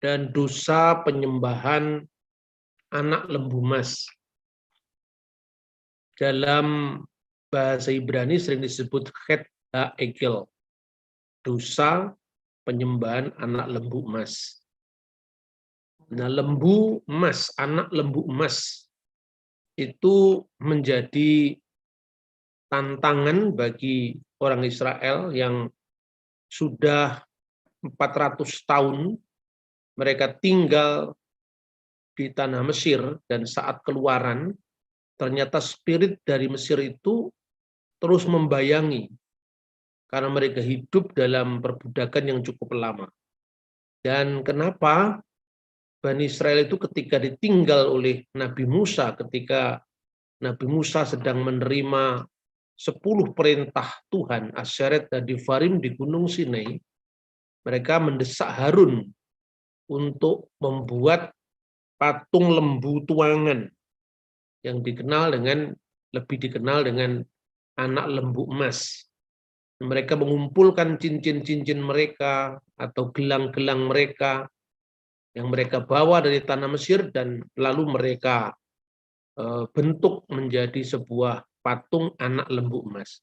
dan dosa penyembahan anak lembu emas. Dalam bahasa Ibrani sering disebut chet ha'egel, dosa penyembahan anak lembu emas. Nah, lembu emas, anak lembu emas itu menjadi tantangan bagi orang Israel yang sudah 400 tahun mereka tinggal di tanah Mesir, dan saat keluaran ternyata spirit dari Mesir itu terus membayangi karena mereka hidup dalam perbudakan yang cukup lama. Dan kenapa Bani Israel itu ketika ditinggal oleh Nabi Musa, ketika Nabi Musa sedang menerima 10 perintah Tuhan, Asyeret dan Devarim di Gunung Sinai, mereka mendesak Harun untuk membuat patung lembu tuangan yang lebih dikenal dengan anak lembu emas. Mereka mengumpulkan cincin-cincin mereka atau gelang-gelang mereka yang mereka bawa dari tanah Mesir, dan lalu mereka bentuk menjadi sebuah patung anak lembu emas.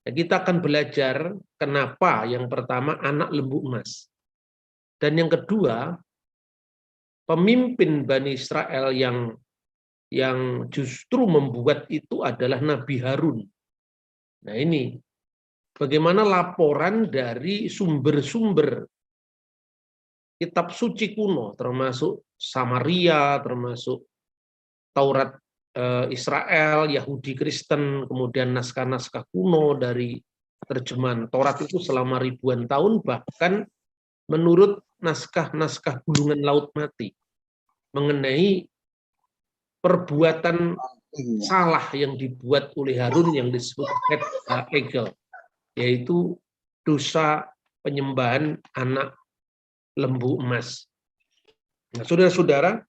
Nah, kita akan belajar kenapa yang pertama anak lembu emas. Dan yang kedua, pemimpin Bani Israel yang justru membuat itu adalah Nabi Harun. Nah, ini bagaimana laporan dari sumber-sumber kitab suci kuno, termasuk Samaria, termasuk Taurat Israel, Yahudi Kristen, kemudian naskah-naskah kuno dari terjemahan Taurat itu selama ribuan tahun, bahkan menurut naskah-naskah gulungan laut mati mengenai perbuatan salah yang dibuat oleh Harun yang disebut chet ha'egel, yaitu dosa penyembahan anak lembu emas. Nah, saudara-saudara,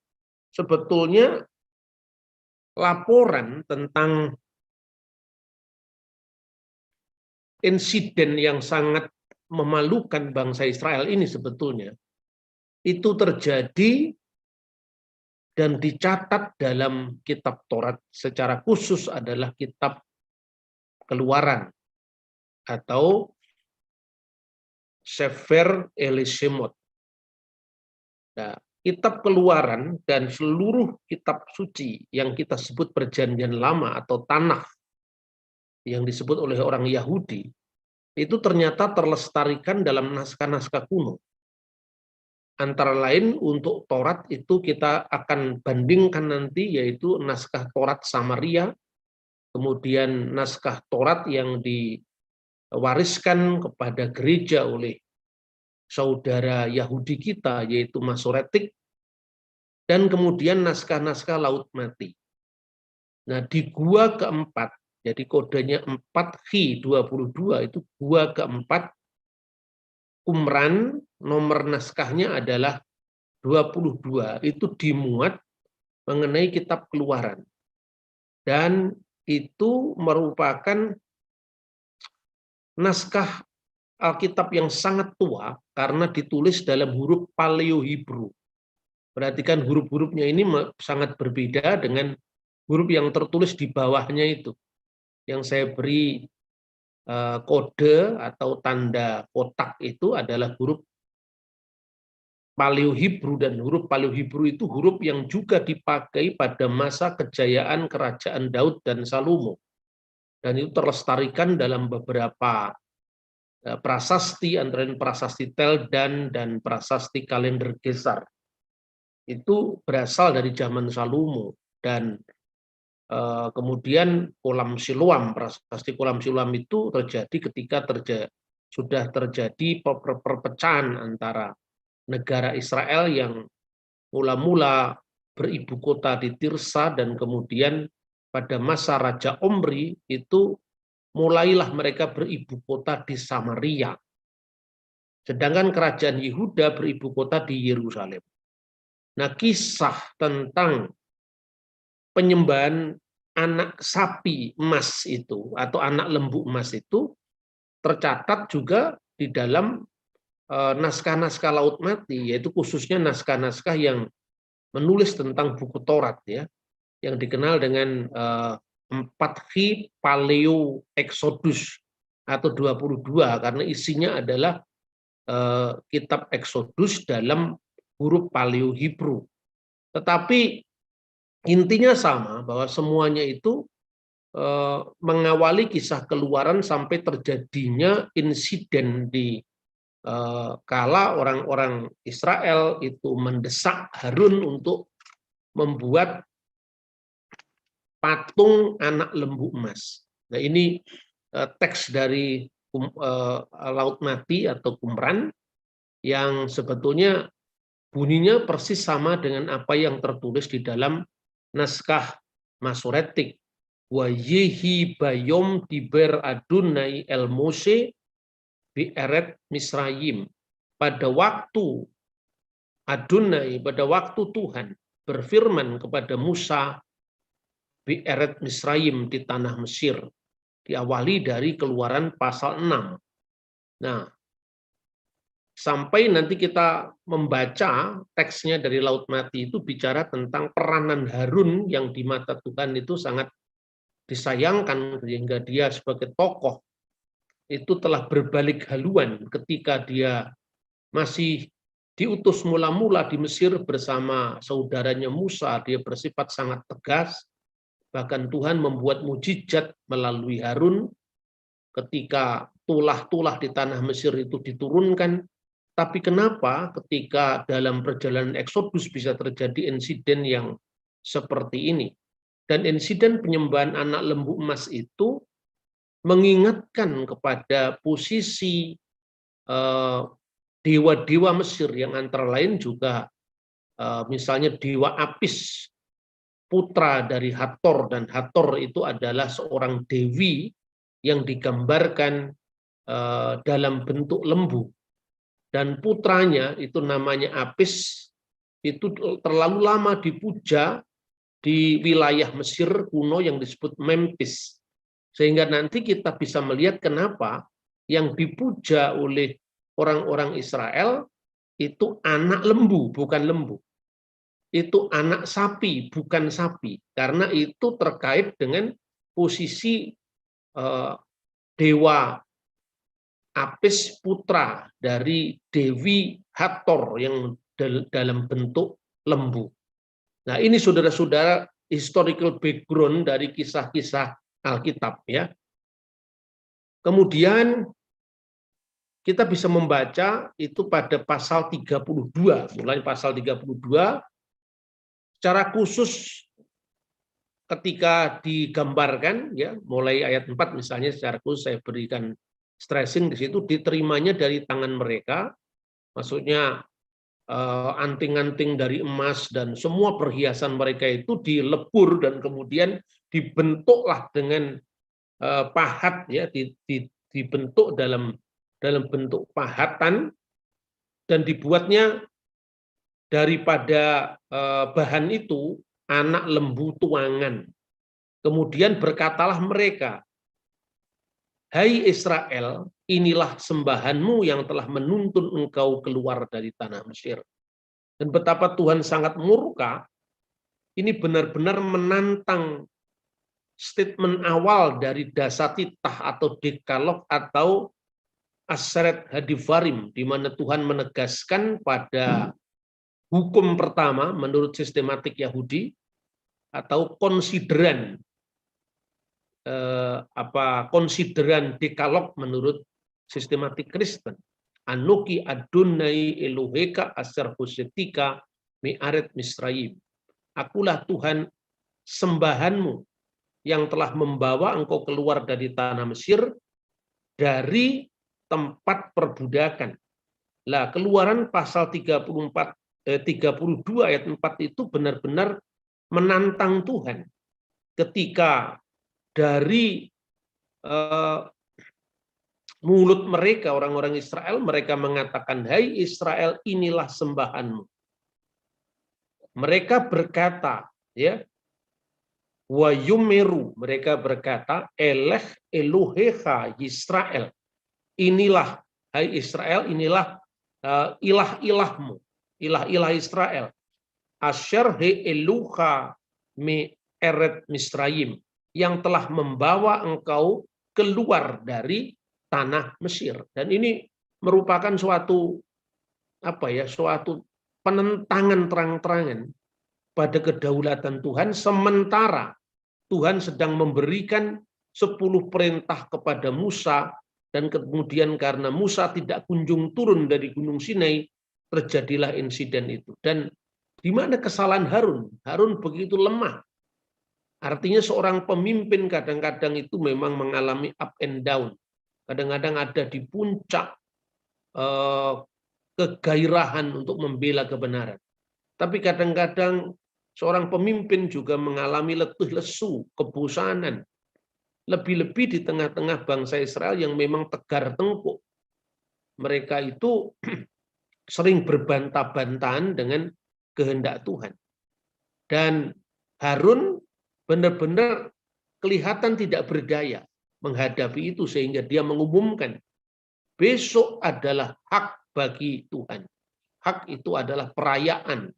sebetulnya laporan tentang insiden yang sangat memalukan bangsa Israel ini sebetulnya itu terjadi dan dicatat dalam kitab Taurat, secara khusus adalah kitab Keluaran atau Sefer Elishemot. Nah, kitab Keluaran dan seluruh kitab suci yang kita sebut Perjanjian Lama atau Tanakh yang disebut oleh orang Yahudi itu ternyata terlestarikan dalam naskah-naskah kuno. Antara lain untuk Taurat itu kita akan bandingkan nanti, yaitu naskah Taurat Samaria, kemudian naskah Taurat yang diwariskan kepada gereja oleh saudara Yahudi kita, yaitu Masoretik, dan kemudian naskah-naskah laut mati. Nah, di gua keempat, jadi kodenya 4H22, itu gua keempat, Qumran, nomor naskahnya adalah 22, itu dimuat mengenai kitab Keluaran. Dan itu merupakan naskah Alkitab yang sangat tua karena ditulis dalam huruf Paleo-Hibru. Perhatikan huruf-hurufnya ini sangat berbeda dengan huruf yang tertulis di bawahnya itu. Yang saya beri kode atau tanda kotak itu adalah huruf Paleo-Hibru, dan huruf Paleo-Hibru itu huruf yang juga dipakai pada masa kejayaan kerajaan Daud dan Salomo. Dan itu terlestarikan dalam beberapa prasasti, antara lain prasasti Teldan dan prasasti kalender Gesar. Itu berasal dari zaman Salomo, dan kemudian Kolam Siloam, prasasti Kolam Siloam itu terjadi ketika sudah terjadi perpecahan antara negara Israel yang mula-mula beribu kota di Tirsa, dan kemudian pada masa Raja Omri itu mulailah mereka beribu kota di Samaria. Sedangkan kerajaan Yehuda beribu kota di Yerusalem. Nah, kisah tentang penyembahan anak sapi emas itu atau anak lembu emas itu tercatat juga di dalam naskah-naskah Laut Mati, yaitu khususnya naskah-naskah yang menulis tentang buku Taurat, ya, yang dikenal dengan 4 Paleo Exodus atau 22, karena isinya adalah kitab Exodus dalam huruf Paleo Hebrew. Tetapi intinya sama, bahwa semuanya itu mengawali kisah Keluaran sampai terjadinya insiden di kala orang-orang Israel itu mendesak Harun untuk membuat patung anak lembu emas. Nah, ini teks dari Laut Mati atau Qumran yang sebetulnya bunyinya persis sama dengan apa yang tertulis di dalam naskah Masoretik. Wa yehi bayom diber Adonai el Mose bi'eret Misrayim. Pada waktu Adonai, pada waktu Tuhan berfirman kepada Musa bi'eret Misrayim, di tanah Mesir. Diawali dari Keluaran pasal 6. Nah, sampai nanti kita membaca teksnya dari Laut Mati itu bicara tentang peranan Harun yang di mata Tuhan itu sangat disayangkan, sehingga dia sebagai tokoh itu telah berbalik haluan ketika dia masih diutus mula-mula di Mesir bersama saudaranya Musa. Dia bersifat sangat tegas, bahkan Tuhan membuat mujizat melalui Harun ketika tulah-tulah di tanah Mesir itu diturunkan. Tapi kenapa ketika dalam perjalanan Eksodus bisa terjadi insiden yang seperti ini? Dan insiden penyembahan anak lembu emas itu mengingatkan kepada posisi dewa-dewa Mesir yang antara lain juga misalnya dewa Apis, putra dari Hathor, dan Hathor itu adalah seorang dewi yang digambarkan dalam bentuk lembu. Dan putranya itu namanya Apis, itu terlalu lama dipuja di wilayah Mesir kuno yang disebut Memphis. Sehingga nanti kita bisa melihat kenapa yang dipuja oleh orang-orang Israel itu anak lembu, bukan lembu. Itu anak sapi, bukan sapi. Karena itu terkait dengan posisi dewa Apis, putra dari Dewi Hathor yang dalam bentuk lembu. Nah, ini saudara-saudara historical background dari kisah-kisah Alkitab, ya. Kemudian kita bisa membaca itu pada pasal 32, mulai pasal 32 secara khusus ketika digambarkan, ya, mulai ayat 4 misalnya secara khusus saya berikan stressing di situ, diterimanya dari tangan mereka, maksudnya anting-anting dari emas dan semua perhiasan mereka itu dilebur dan kemudian dibentuklah dengan pahat, ya, dibentuk dalam bentuk pahatan dan dibuatnya daripada bahan itu anak lembu tuangan. Kemudian berkatalah mereka, hai Israel, inilah sembahanmu yang telah menuntun engkau keluar dari tanah Mesir. Dan betapa Tuhan sangat murka, ini benar-benar menantang statement awal dari Dasatitah atau Dekalog atau Aseret Hadivarim, di mana Tuhan menegaskan pada hukum pertama menurut sistematik Yahudi atau konsideran konsideran Dekalog menurut sistematik Kristen. Anoki Adonai Eloheka Asher Hosetika Me'aret Misraim. Akulah Tuhan sembahanmu yang telah membawa engkau keluar dari tanah Mesir, dari tempat perbudakan. Lah, Keluaran pasal 32 ayat 4 itu benar-benar menantang Tuhan ketika dari mulut mereka, orang-orang Israel, mereka mengatakan, hai Israel, inilah sembahanmu. Mereka berkata, ya, wa yumeru, mereka berkata, eleh Elohecha Israel. Inilah, hai Israel, inilah ilah-ilahmu, ilah-ilah Israel. Asher he eluha me eret Misraim, yang telah membawa engkau keluar dari tanah Mesir. Dan ini merupakan suatu suatu penentangan terang-terangan pada kedaulatan Tuhan, sementara Tuhan sedang memberikan 10 perintah kepada Musa, dan kemudian karena Musa tidak kunjung turun dari Gunung Sinai, terjadilah insiden itu. Dan di mana kesalahan Harun? Harun begitu lemah. Artinya seorang pemimpin kadang-kadang itu memang mengalami up and down. Kadang-kadang ada di puncak kegairahan untuk membela kebenaran. Tapi kadang-kadang seorang pemimpin juga mengalami letih lesu, kebosanan. Lebih-lebih di tengah-tengah bangsa Israel yang memang tegar tengkuk. Mereka itu sering berbantah-bantahan dengan kehendak Tuhan. Dan Harun benar-benar kelihatan tidak berdaya menghadapi itu, sehingga dia mengumumkan, besok adalah hak bagi Tuhan. Hak itu adalah perayaan,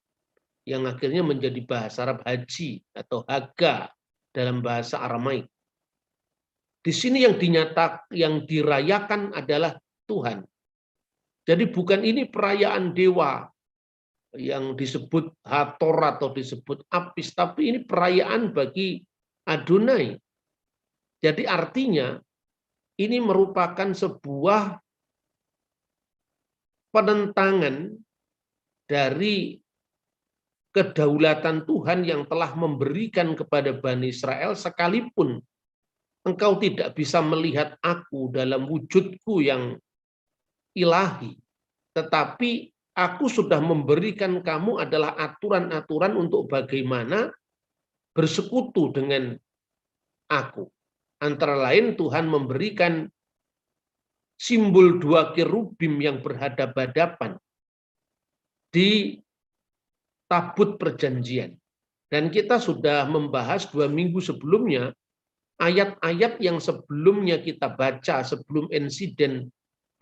yang akhirnya menjadi bahasa Arab haji atau haga dalam bahasa Aramaik. Di sini yang dirayakan adalah Tuhan. Jadi bukan ini perayaan dewa yang disebut Hathor atau disebut Apis, tapi ini perayaan bagi Adonai. Jadi artinya ini merupakan sebuah penentangan dari kedaulatan Tuhan yang telah memberikan kepada Bani Israel, sekalipun engkau tidak bisa melihat aku dalam wujudku yang ilahi, tetapi aku sudah memberikan kamu adalah aturan-aturan untuk bagaimana bersekutu dengan aku. Antara lain Tuhan memberikan simbol 2 kerubim yang berhadap-hadapan di tabut perjanjian. Dan kita sudah membahas 2 minggu sebelumnya, ayat-ayat yang sebelumnya kita baca sebelum insiden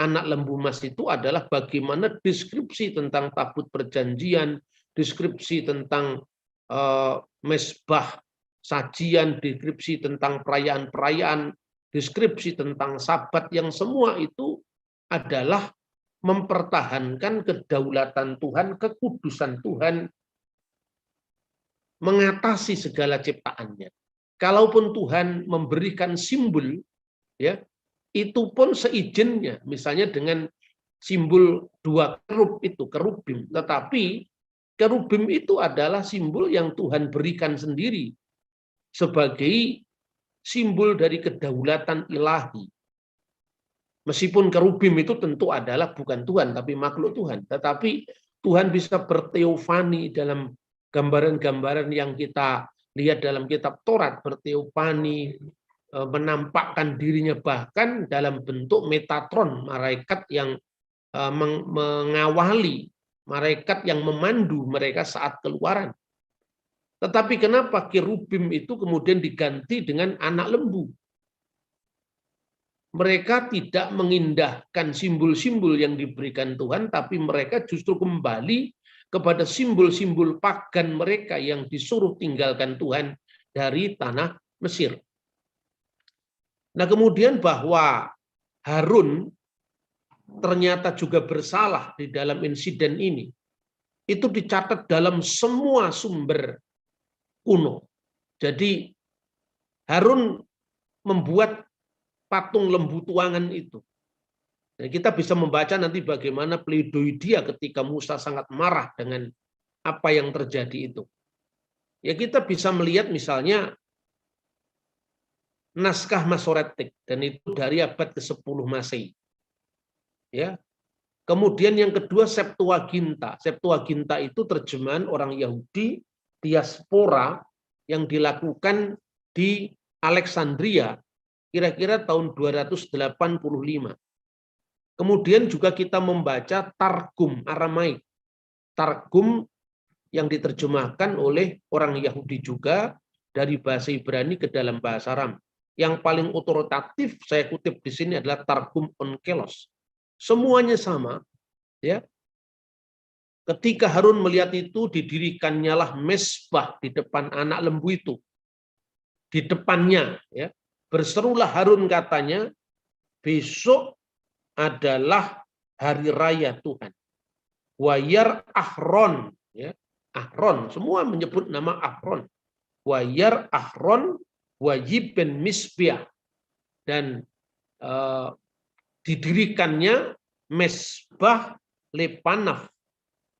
anak lembu emas itu adalah bagaimana deskripsi tentang tabut perjanjian, deskripsi tentang mesbah sajian, deskripsi tentang perayaan-perayaan, deskripsi tentang sabat, yang semua itu adalah mempertahankan kedaulatan Tuhan, kekudusan Tuhan, mengatasi segala ciptaannya. Kalaupun Tuhan memberikan simbol, ya, itu pun seizinnya, misalnya dengan simbol 2 kerubim, tetapi kerubim itu adalah simbol yang Tuhan berikan sendiri sebagai simbol dari kedaulatan ilahi. Meskipun kerubim itu tentu adalah bukan Tuhan, tapi makhluk Tuhan. Tetapi Tuhan bisa berteofani dalam gambaran-gambaran yang kita lihat dalam kitab Taurat, berteofani, menampakkan dirinya bahkan dalam bentuk Metatron, malaikat yang mengawali, malaikat yang memandu mereka saat keluaran. Tetapi kenapa kerubim itu kemudian diganti dengan anak lembu? Mereka tidak mengindahkan simbol-simbol yang diberikan Tuhan, tapi mereka justru kembali kepada simbol-simbol pagan mereka yang disuruh tinggalkan Tuhan dari tanah Mesir. Nah, kemudian bahwa Harun ternyata juga bersalah di dalam insiden ini, itu dicatat dalam semua sumber kuno. Jadi Harun membuat patung lembu tuangan itu. Dan kita bisa membaca nanti bagaimana pledoi dia ketika Musa sangat marah dengan apa yang terjadi itu. Ya, kita bisa melihat misalnya naskah Masoretik, dan itu dari abad ke-10 Masehi. Ya. Kemudian yang kedua Septuaginta. Septuaginta itu terjemahan orang Yahudi diaspora yang dilakukan di Alexandria kira-kira tahun 285. Kemudian juga kita membaca Targum Aramaik. Targum yang diterjemahkan oleh orang Yahudi juga dari bahasa Ibrani ke dalam bahasa Aram. Yang paling otoritatif saya kutip di sini adalah Targum Onkelos. Semuanya sama, ya. ketika Harun melihat itu, didirikannya lah mesbah di depan anak lembu itu. Di depannya, ya. Berserulah Harun, katanya, besok adalah hari raya Tuhan. Wayar Ahron, ya. Ahron, semua menyebut nama Ahron. Wayar Ahron wajib ben misbah, dan didirikannya mesbah lepanaf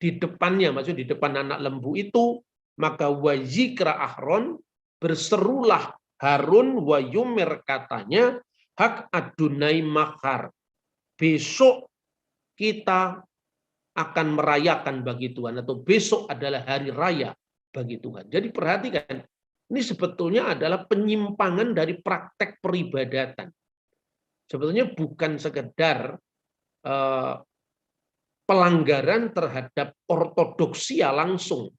di depannya, maksud di depan anak lembu itu. Maka wajikra Ahron, berserulah Harun, wayumer, katanya, hak Adonai makar, besok kita akan merayakan bagi Tuhan, atau besok adalah hari raya bagi Tuhan. Jadi perhatikan, ini sebetulnya adalah penyimpangan dari praktek peribadatan. Sebetulnya bukan sekedar pelanggaran terhadap ortodoksia langsung,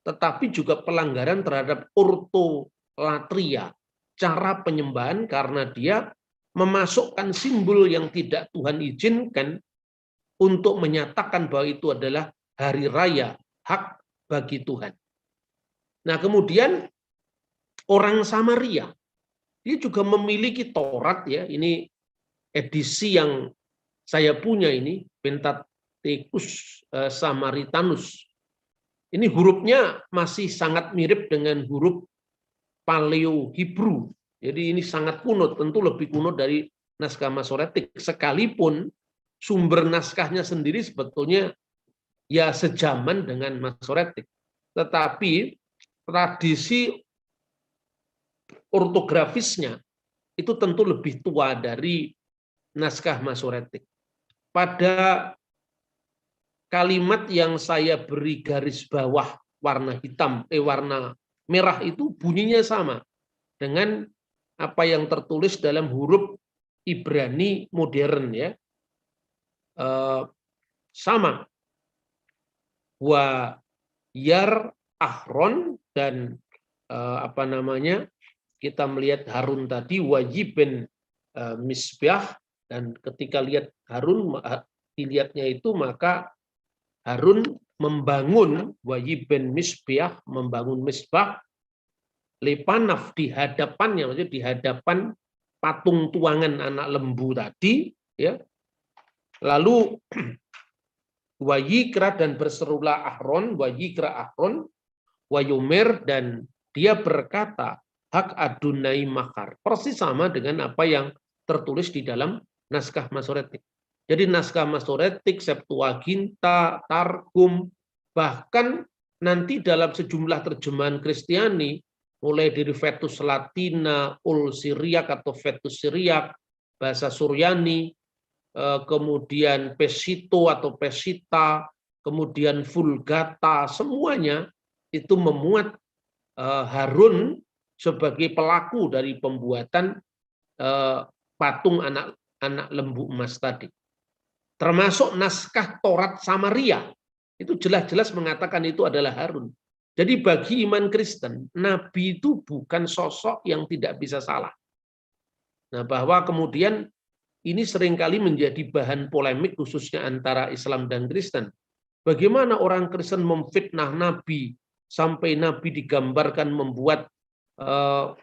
tetapi juga pelanggaran terhadap ortolatria, cara penyembahan, karena dia memasukkan simbol yang tidak Tuhan izinkan untuk menyatakan bahwa itu adalah hari raya, hak bagi Tuhan. Nah, kemudian orang Samaria, dia juga memiliki Taurat, ya. Ini edisi yang saya punya ini, Pentateuch Samaritanus. Ini hurufnya masih sangat mirip dengan huruf Paleo Hebrew. Jadi ini sangat kuno, tentu lebih kuno dari naskah Masoretik, sekalipun sumber naskahnya sendiri sebetulnya ya sejaman dengan Masoretik. Tetapi tradisi ortografisnya itu tentu lebih tua dari naskah Masoretik. Pada kalimat yang saya beri garis bawah warna hitam, warna merah itu bunyinya sama dengan apa yang tertulis dalam huruf Ibrani modern, ya. Sama. Wa yar Ahron, dan kita melihat Harun tadi wajibin misbah, dan ketika lihat Harun, dilihatnya itu, maka Harun membangun wajibin misbah, membangun misbah lepanaf di hadapannya, maksudnya di hadapan patung tuangan anak lembu tadi, ya. Lalu wayikra, dan berserulah Ahron, wayikra Ahron, wayumer, dan dia berkata, hak Adonai makar. Persis sama dengan apa yang tertulis di dalam naskah Masoretik. Jadi naskah Masoretik, Septuaginta, Targum, bahkan nanti dalam sejumlah terjemahan Kristiani, mulai dari Vetus Latina, Ul Syriac atau Vetus Syriac, bahasa Suryani, kemudian Pesito atau Pesita, kemudian Vulgata, semuanya itu memuat Harun sebagai pelaku dari pembuatan patung anak lembu emas tadi. Termasuk naskah Taurat Samaria, itu jelas-jelas mengatakan itu adalah Harun. Jadi bagi iman Kristen, Nabi itu bukan sosok yang tidak bisa salah. Nah, bahwa kemudian ini seringkali menjadi bahan polemik khususnya antara Islam dan Kristen. Bagaimana orang Kristen memfitnah Nabi sampai Nabi digambarkan membuat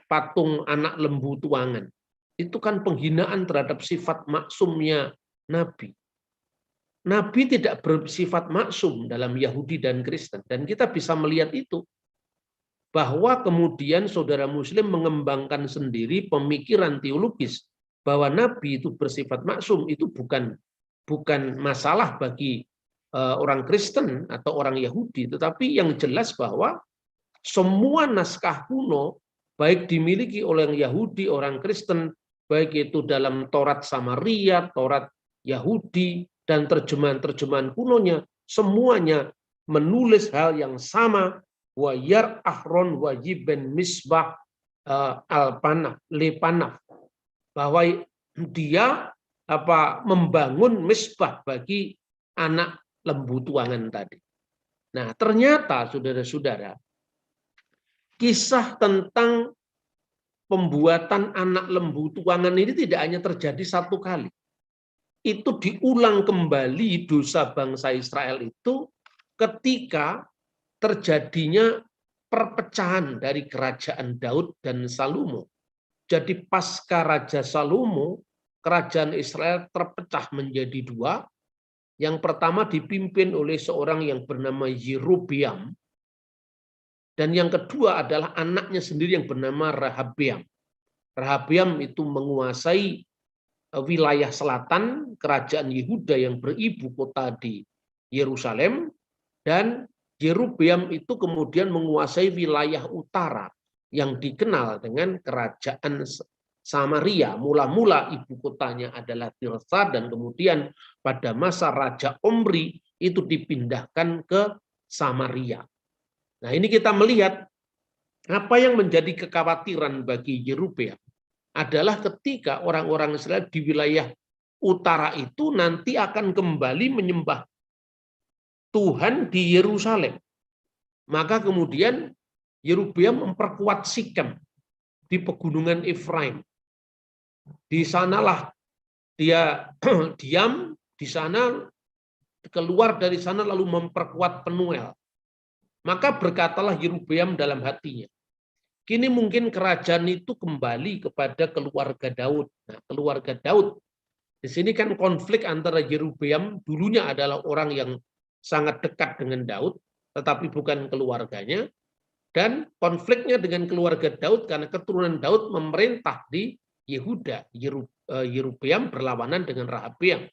patung anak lembu tuangan. Itu kan penghinaan terhadap sifat maksumnya Nabi. Nabi tidak bersifat maksum dalam Yahudi dan Kristen. Dan kita bisa melihat itu. Bahwa kemudian saudara Muslim mengembangkan sendiri pemikiran teologis bahwa Nabi itu bersifat maksum, itu bukan masalah bagi orang Kristen atau orang Yahudi. Tetapi yang jelas bahwa semua naskah kuno, baik dimiliki oleh orang Yahudi, orang Kristen, baik itu dalam Taurat Samaria, Taurat Yahudi, dan terjemahan-terjemahan kunonya, semuanya menulis hal yang sama, wayar Ahron wajiben misbah alpanaf lepanaf, bahwa dia membangun misbah bagi anak lembu tuangan tadi. Nah, ternyata saudara-saudara, kisah tentang pembuatan anak lembu tuangan ini tidak hanya terjadi satu kali. Itu diulang kembali, dosa bangsa Israel itu ketika terjadinya perpecahan dari kerajaan Daud dan Salomo. Jadi pasca Raja Salomo, kerajaan Israel terpecah menjadi dua. Yang pertama dipimpin oleh seorang yang bernama Yerobeam, dan yang kedua adalah anaknya sendiri yang bernama Rehabeam. Rehabeam itu menguasai wilayah selatan kerajaan Yehuda yang beribu kota di Yerusalem, dan Yerobeam itu kemudian menguasai wilayah utara yang dikenal dengan kerajaan Samaria. Mula-mula ibu kotanya adalah Tirsa, dan kemudian pada masa Raja Omri itu dipindahkan ke Samaria. Nah, ini kita melihat apa yang menjadi kekhawatiran bagi Yerobeam adalah ketika orang-orang Israel di wilayah utara itu nanti akan kembali menyembah Tuhan di Yerusalem. Maka kemudian Yerobeam memperkuat Sikem di pegunungan Efraim. Di sanalah dia diam, di sana keluar dari sana lalu memperkuat Penuel. Maka berkatalah Yerobeam dalam hatinya, kini mungkin kerajaan itu kembali kepada keluarga Daud. Nah, keluarga Daud di sini kan konflik antara Yerobeam, dulunya adalah orang yang sangat dekat dengan Daud, tetapi bukan keluarganya, dan konfliknya dengan keluarga Daud karena keturunan Daud memerintah di Yehuda. Yerobeam berlawanan dengan Rehabeam.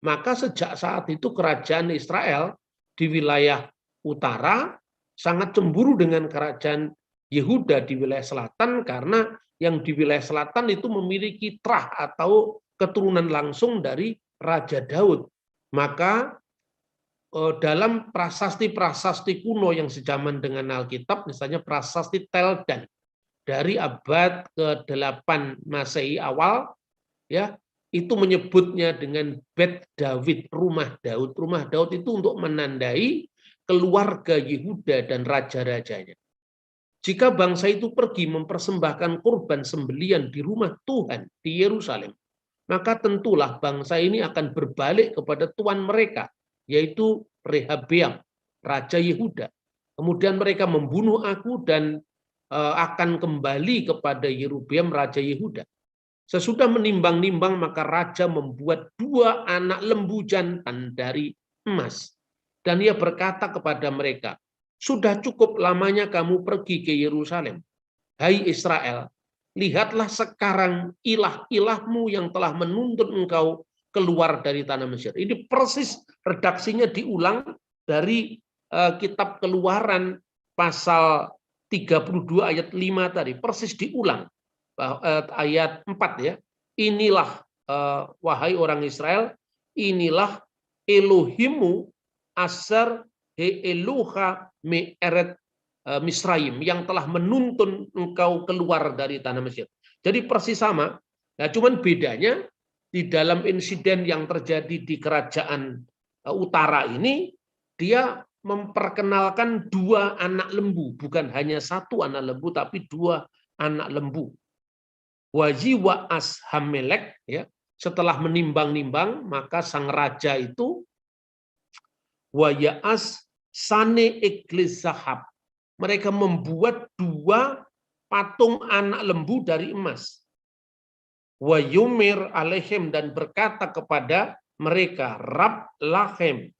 Maka sejak saat itu kerajaan Israel di wilayah utara sangat cemburu dengan kerajaan Yehuda di wilayah selatan, karena yang di wilayah selatan itu memiliki trah atau keturunan langsung dari Raja Daud. Maka dalam prasasti-prasasti kuno yang sejaman dengan Alkitab, misalnya prasasti Teldan dari abad ke-8 Masehi awal, ya, itu menyebutnya dengan Bet David, rumah Daud. Rumah Daud itu untuk menandai keluarga Yehuda dan raja-rajanya. Jika bangsa itu pergi mempersembahkan kurban sembelian di rumah Tuhan di Yerusalem, maka tentulah bangsa ini akan berbalik kepada tuan mereka, yaitu Rehabeam, Raja Yehuda. Kemudian mereka membunuh aku dan akan kembali kepada Yerobeam, Raja Yehuda. Sesudah menimbang-nimbang, maka raja membuat 2 anak lembu jantan dari emas. Dan ia berkata kepada mereka, sudah cukup lamanya kamu pergi ke Yerusalem. Hai Israel, lihatlah sekarang ilah-ilahmu yang telah menuntun engkau keluar dari tanah Mesir. Ini persis redaksinya diulang dari kitab Keluaran pasal 32 ayat 5 tadi. Persis diulang. Ayat 4 ya. Inilah wahai orang Israel, inilah Elohimu asar he Eloha me eret Misraim, yang telah menuntun engkau keluar dari tanah Mesir. Jadi persis sama. Nah, cuman bedanya di dalam insiden yang terjadi di kerajaan utara ini, dia memperkenalkan 2 anak lembu, bukan hanya 1 anak lembu, tapi 2 anak lembu. Wajiwa Ashamelek, ya, setelah menimbang-nimbang, maka sang raja itu wayaas sane iklis zahab, mereka membuat 2 patung anak lembu dari emas. Wayumir alaihim, dan berkata kepada mereka, Rab lahem,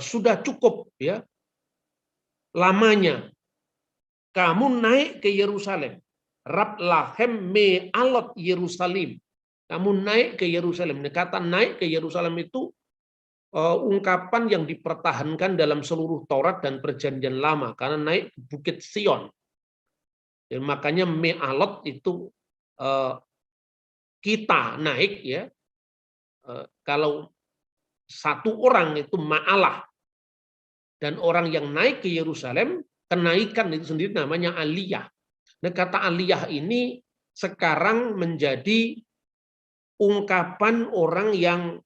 sudah cukup ya lamanya kamu naik ke Yerusalem. Rab lahem me alot Yerusalem, kamu naik ke Yerusalem. Kata naik ke Yerusalem itu ungkapan yang dipertahankan dalam seluruh Taurat dan Perjanjian Lama, karena naik ke Bukit Sion. Dan makanya me'alot itu kita naik ya. Kalau 1 orang itu ma'alah, dan orang yang naik ke Yerusalem, kenaikan itu sendiri namanya aliyah. Nah, kata aliyah ini sekarang menjadi ungkapan orang yang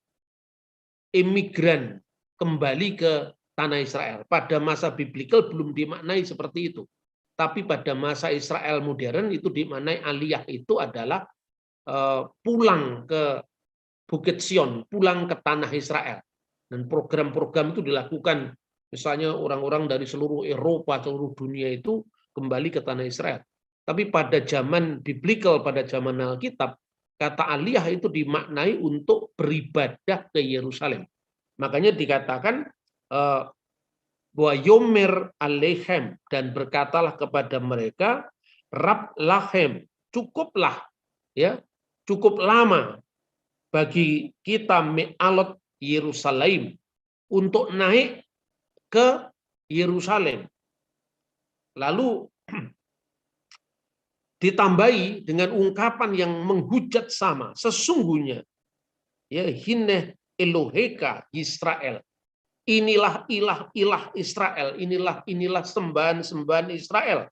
imigran kembali ke tanah Israel. Pada masa biblikal belum dimaknai seperti itu. Tapi pada masa Israel modern itu dimaknai aliyah itu adalah pulang ke Bukit Sion, pulang ke tanah Israel. Dan program-program itu dilakukan, misalnya orang-orang dari seluruh Eropa, seluruh dunia itu kembali ke tanah Israel. Tapi pada zaman biblical, pada zaman Alkitab, kata aliyah itu dimaknai untuk beribadah ke Yerusalem. Makanya dikatakan bahwa yomer alehem, dan berkatalah kepada mereka, Rab lahem, cukuplah, ya, cukup lama bagi kita me'alot Yerusalem, untuk naik ke Yerusalem. Lalu ditambahi dengan ungkapan yang menghujat sama, sesungguhnya ya hineh Eloheka Israel, inilah ilah Israel, inilah sembahan Israel,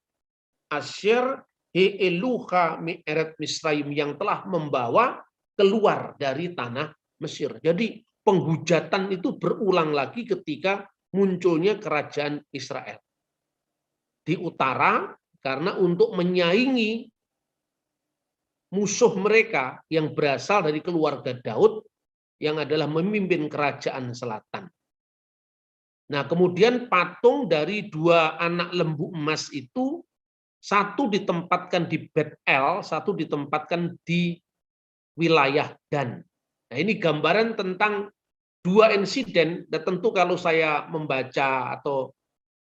Asher he eluha mi'eret Misraim, yang telah membawa keluar dari tanah Mesir. Jadi penghujatan itu berulang lagi ketika munculnya kerajaan Israel di utara, karena untuk menyaingi musuh mereka yang berasal dari keluarga Daud yang adalah memimpin kerajaan selatan. Nah, kemudian patung dari 2 anak lembu emas itu, satu ditempatkan di Bet-El, satu ditempatkan di wilayah Dan. Nah, ini gambaran tentang 2 insiden. Dan tentu kalau saya membaca atau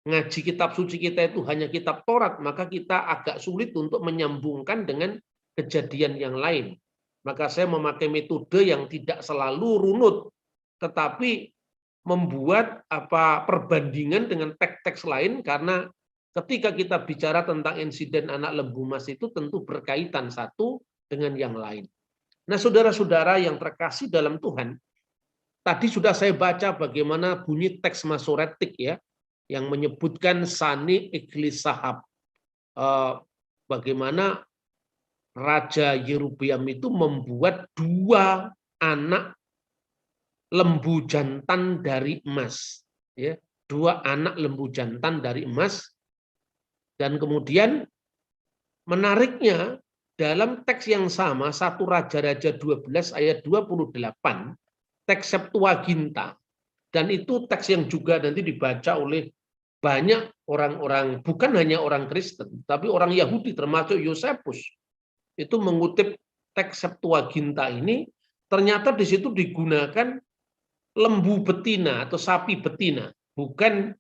ngaji kitab suci kita itu hanya kitab Taurat, maka kita agak sulit untuk menyambungkan dengan kejadian yang lain. Maka saya memakai metode yang tidak selalu runut, tetapi membuat perbandingan dengan teks-teks lain, karena ketika kita bicara tentang insiden anak lembu emas itu tentu berkaitan satu dengan yang lain. Nah, saudara-saudara yang terkasih dalam Tuhan, tadi sudah saya baca bagaimana bunyi teks Masoretik ya, yang menyebutkan Sani Iklisahab, bagaimana Raja Yerobeam itu membuat 2 anak lembu jantan dari emas, ya, 2 anak lembu jantan dari emas. Dan kemudian menariknya, dalam teks yang sama, 1 Raja-Raja 12 ayat 28, teks Septuaginta, dan itu teks yang juga nanti dibaca oleh banyak orang-orang, bukan hanya orang Kristen, tapi orang Yahudi termasuk Yosefus, itu mengutip teks Septuaginta ini. Ternyata di situ digunakan lembu betina atau sapi betina, bukan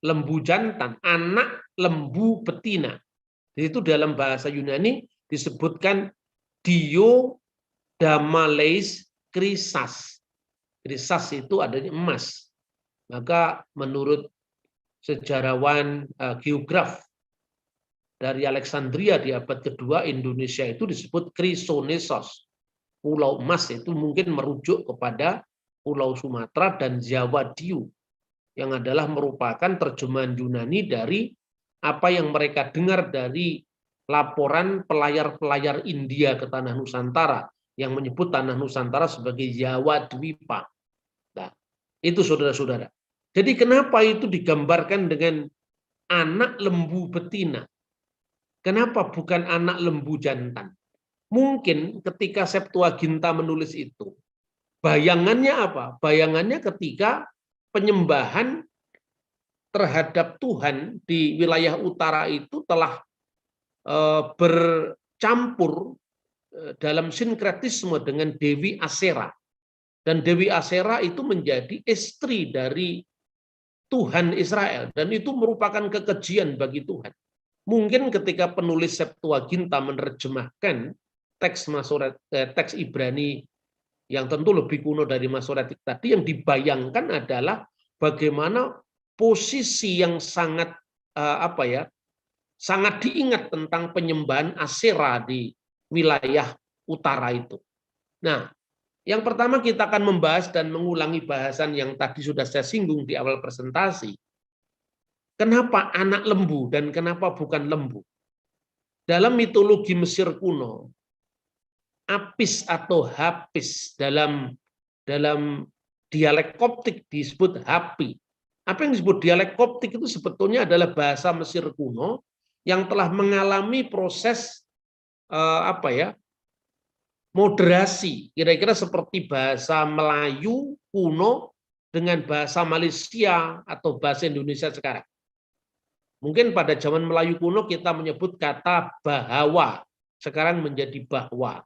lembu jantan, anak lembu betina. Itu dalam bahasa Yunani disebutkan dio damaleis krisas. Krisas itu adanya emas. Maka menurut sejarawan geograf dari Alexandria di abad kedua, Indonesia itu disebut Chrysonesos. Pulau emas itu mungkin merujuk kepada Pulau Sumatera dan Jawa Diu, yang adalah merupakan terjemahan Yunani dari apa yang mereka dengar dari laporan pelayar-pelayar India ke tanah Nusantara, yang menyebut tanah Nusantara sebagai Jawa Dwipa. Nah, itu saudara-saudara. Jadi kenapa itu digambarkan dengan anak lembu betina? Kenapa bukan anak lembu jantan? Mungkin ketika Septuaginta menulis itu, bayangannya apa? Bayangannya ketika penyembahan terhadap Tuhan di wilayah utara itu telah bercampur dalam sinkretisme dengan Dewi Asera. Dan Dewi Asera itu menjadi istri dari Tuhan Israel. Dan itu merupakan kekejian bagi Tuhan. Mungkin ketika penulis Septuaginta menerjemahkan teks Ibrani yang tentu lebih kuno dari Masoretik tadi, yang dibayangkan adalah bagaimana posisi yang sangat sangat diingat tentang penyembahan Asera di wilayah utara itu. Nah, yang pertama kita akan membahas dan mengulangi bahasan yang tadi sudah saya singgung di awal presentasi. Kenapa anak lembu dan kenapa bukan lembu? Dalam mitologi Mesir kuno, Apis atau Hapis, dalam dialek Koptik disebut Hapi. Apa yang disebut dialek Koptik itu sebetulnya adalah bahasa Mesir kuno yang telah mengalami proses moderasi, kira-kira seperti bahasa Melayu kuno dengan bahasa Malaysia atau bahasa Indonesia sekarang. Mungkin pada zaman Melayu kuno kita menyebut kata bahawa, sekarang menjadi bahwa.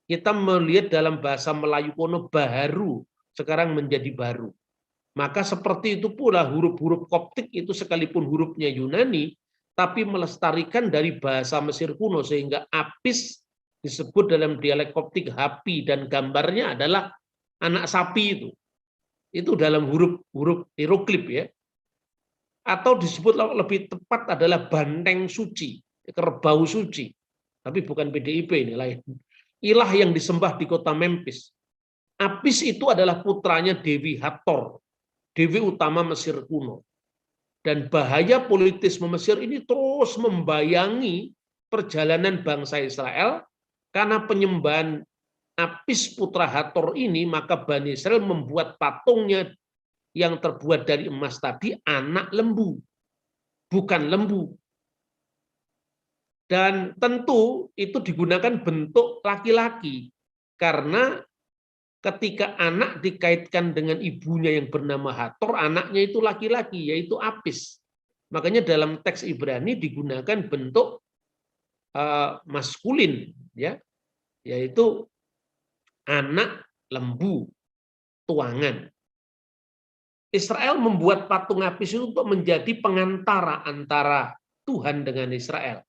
Kita melihat dalam bahasa Melayu kuno baharu, sekarang menjadi baru. Maka seperti itu pula huruf-huruf Koptik itu sekalipun hurufnya Yunani, tapi melestarikan dari bahasa Mesir kuno, sehingga apis disebut dalam dialek Koptik hapi, dan gambarnya adalah anak sapi itu. Itu dalam huruf-huruf hieroglif ya. Atau disebut lebih tepat adalah banteng suci, kerbau suci. Tapi bukan PDIP, ini lain. Ilah yang disembah di kota Memphis. Apis itu adalah putranya Dewi Hathor, dewi utama Mesir kuno. Dan bahaya politisme Mesir ini terus membayangi perjalanan bangsa Israel, karena penyembahan Apis putra Hathor ini, maka Bani Israel membuat patungnya yang terbuat dari emas tadi anak lembu, bukan lembu. Dan tentu itu digunakan bentuk laki-laki, karena ketika anak dikaitkan dengan ibunya yang bernama Hathor, anaknya itu laki-laki, yaitu Apis. Makanya dalam teks Ibrani digunakan bentuk maskulin, ya, yaitu anak lembu, tuangan. Israel membuat patung Apis itu untuk menjadi pengantara antara Tuhan dengan Israel.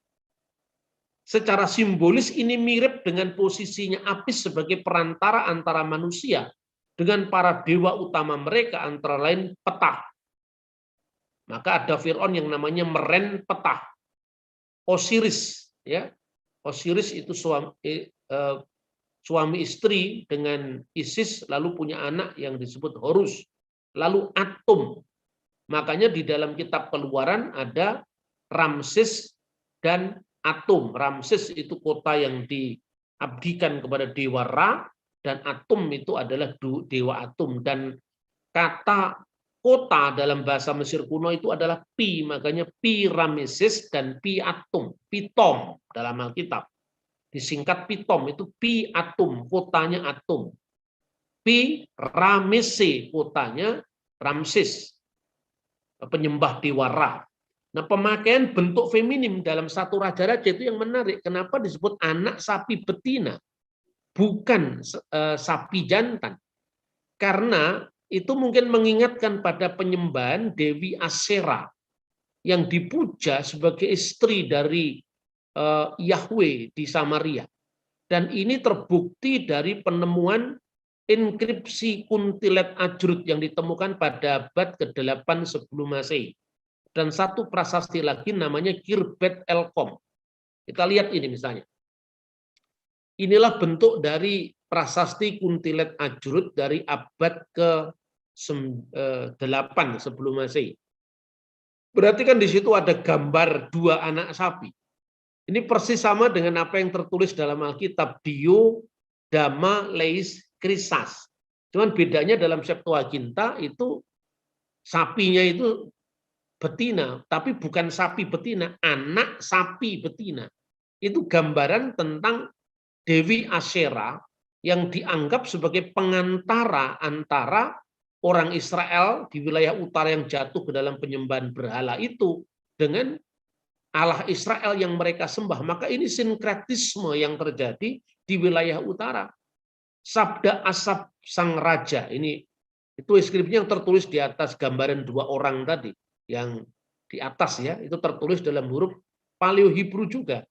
Secara simbolis ini mirip dengan posisinya Apis sebagai perantara antara manusia dengan para dewa utama mereka, antara lain Petah. Maka ada Fir'aun yang namanya Meren Petah. Osiris, ya. Osiris itu suami istri dengan Isis, lalu punya anak yang disebut Horus. Lalu Atum. Makanya di dalam kitab Keluaran ada Ramses dan Atum. Ramses itu kota yang diabdikan kepada Dewa Ra, dan Atum itu adalah Dewa Atum. Dan kata kota dalam bahasa Mesir kuno itu adalah Pi, makanya Pi Rameses dan Pi Atum. Pitom dalam Alkitab. Disingkat Pitom, itu Pi Atum, kotanya Atum. Pi Ramese, kotanya Ramses, penyembah Dewa Ra. Nah, pemakaian bentuk feminim dalam satu raja-raja itu yang menarik. Kenapa disebut anak sapi betina, bukan sapi jantan? Karena itu mungkin mengingatkan pada penyembahan Dewi Asyera yang dipuja sebagai istri dari Yahweh di Samaria. Dan ini terbukti dari penemuan inskripsi Kuntilet Ajrut yang ditemukan pada abad ke-8 sebelum Masehi. Dan satu prasasti lagi namanya Kirbet Elkom. Kita lihat ini misalnya. Inilah bentuk dari prasasti Kuntilet Ajrut dari abad ke-8 sebelum Masehi. Berarti kan di situ ada gambar dua anak sapi. Ini persis sama dengan apa yang tertulis dalam Alkitab, Dio Dama Leis Krisas. Cuman bedanya dalam Septuaginta itu sapinya itu betina, tapi bukan sapi betina, anak sapi betina. Itu gambaran tentang Dewi Asyera yang dianggap sebagai pengantara antara orang Israel di wilayah utara yang jatuh ke dalam penyembahan berhala itu dengan Allah Israel yang mereka sembah. Maka ini sinkretisme yang terjadi di wilayah utara. Sabda Asap sang raja, ini itu inskripsinya yang tertulis di atas gambaran dua orang tadi, yang di atas ya, itu tertulis dalam huruf Paleo Hebrew juga.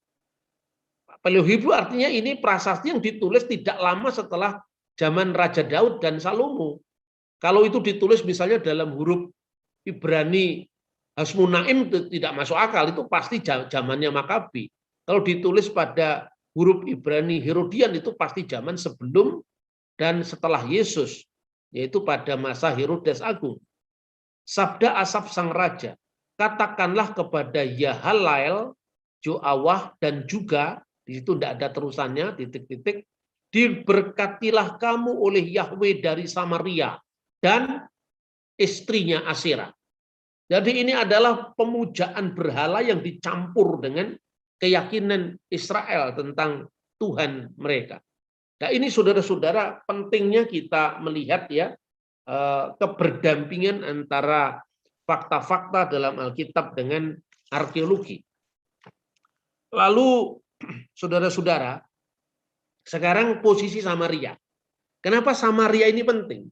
Paleo Hebrew artinya ini prasasti yang ditulis tidak lama setelah zaman Raja Daud dan Salomo. Kalau itu ditulis misalnya dalam huruf Ibrani Hasmunaim itu tidak masuk akal, itu pasti zamannya Makabi. Kalau ditulis pada huruf Ibrani Herodian itu pasti zaman sebelum dan setelah Yesus, yaitu pada masa Herodes Agung. Sabda Asap sang raja, katakanlah kepada Yahalael, Joawah, dan juga, di situ tidak ada terusannya, titik-titik, diberkatilah kamu oleh Yahweh dari Samaria dan istrinya Asyera. Jadi ini adalah pemujaan berhala yang dicampur dengan keyakinan Israel tentang Tuhan mereka. Nah, ini saudara-saudara pentingnya kita melihat ya keberdampingan antara fakta-fakta dalam Alkitab dengan arkeologi. Lalu saudara-saudara, sekarang posisi Samaria. Kenapa Samaria ini penting?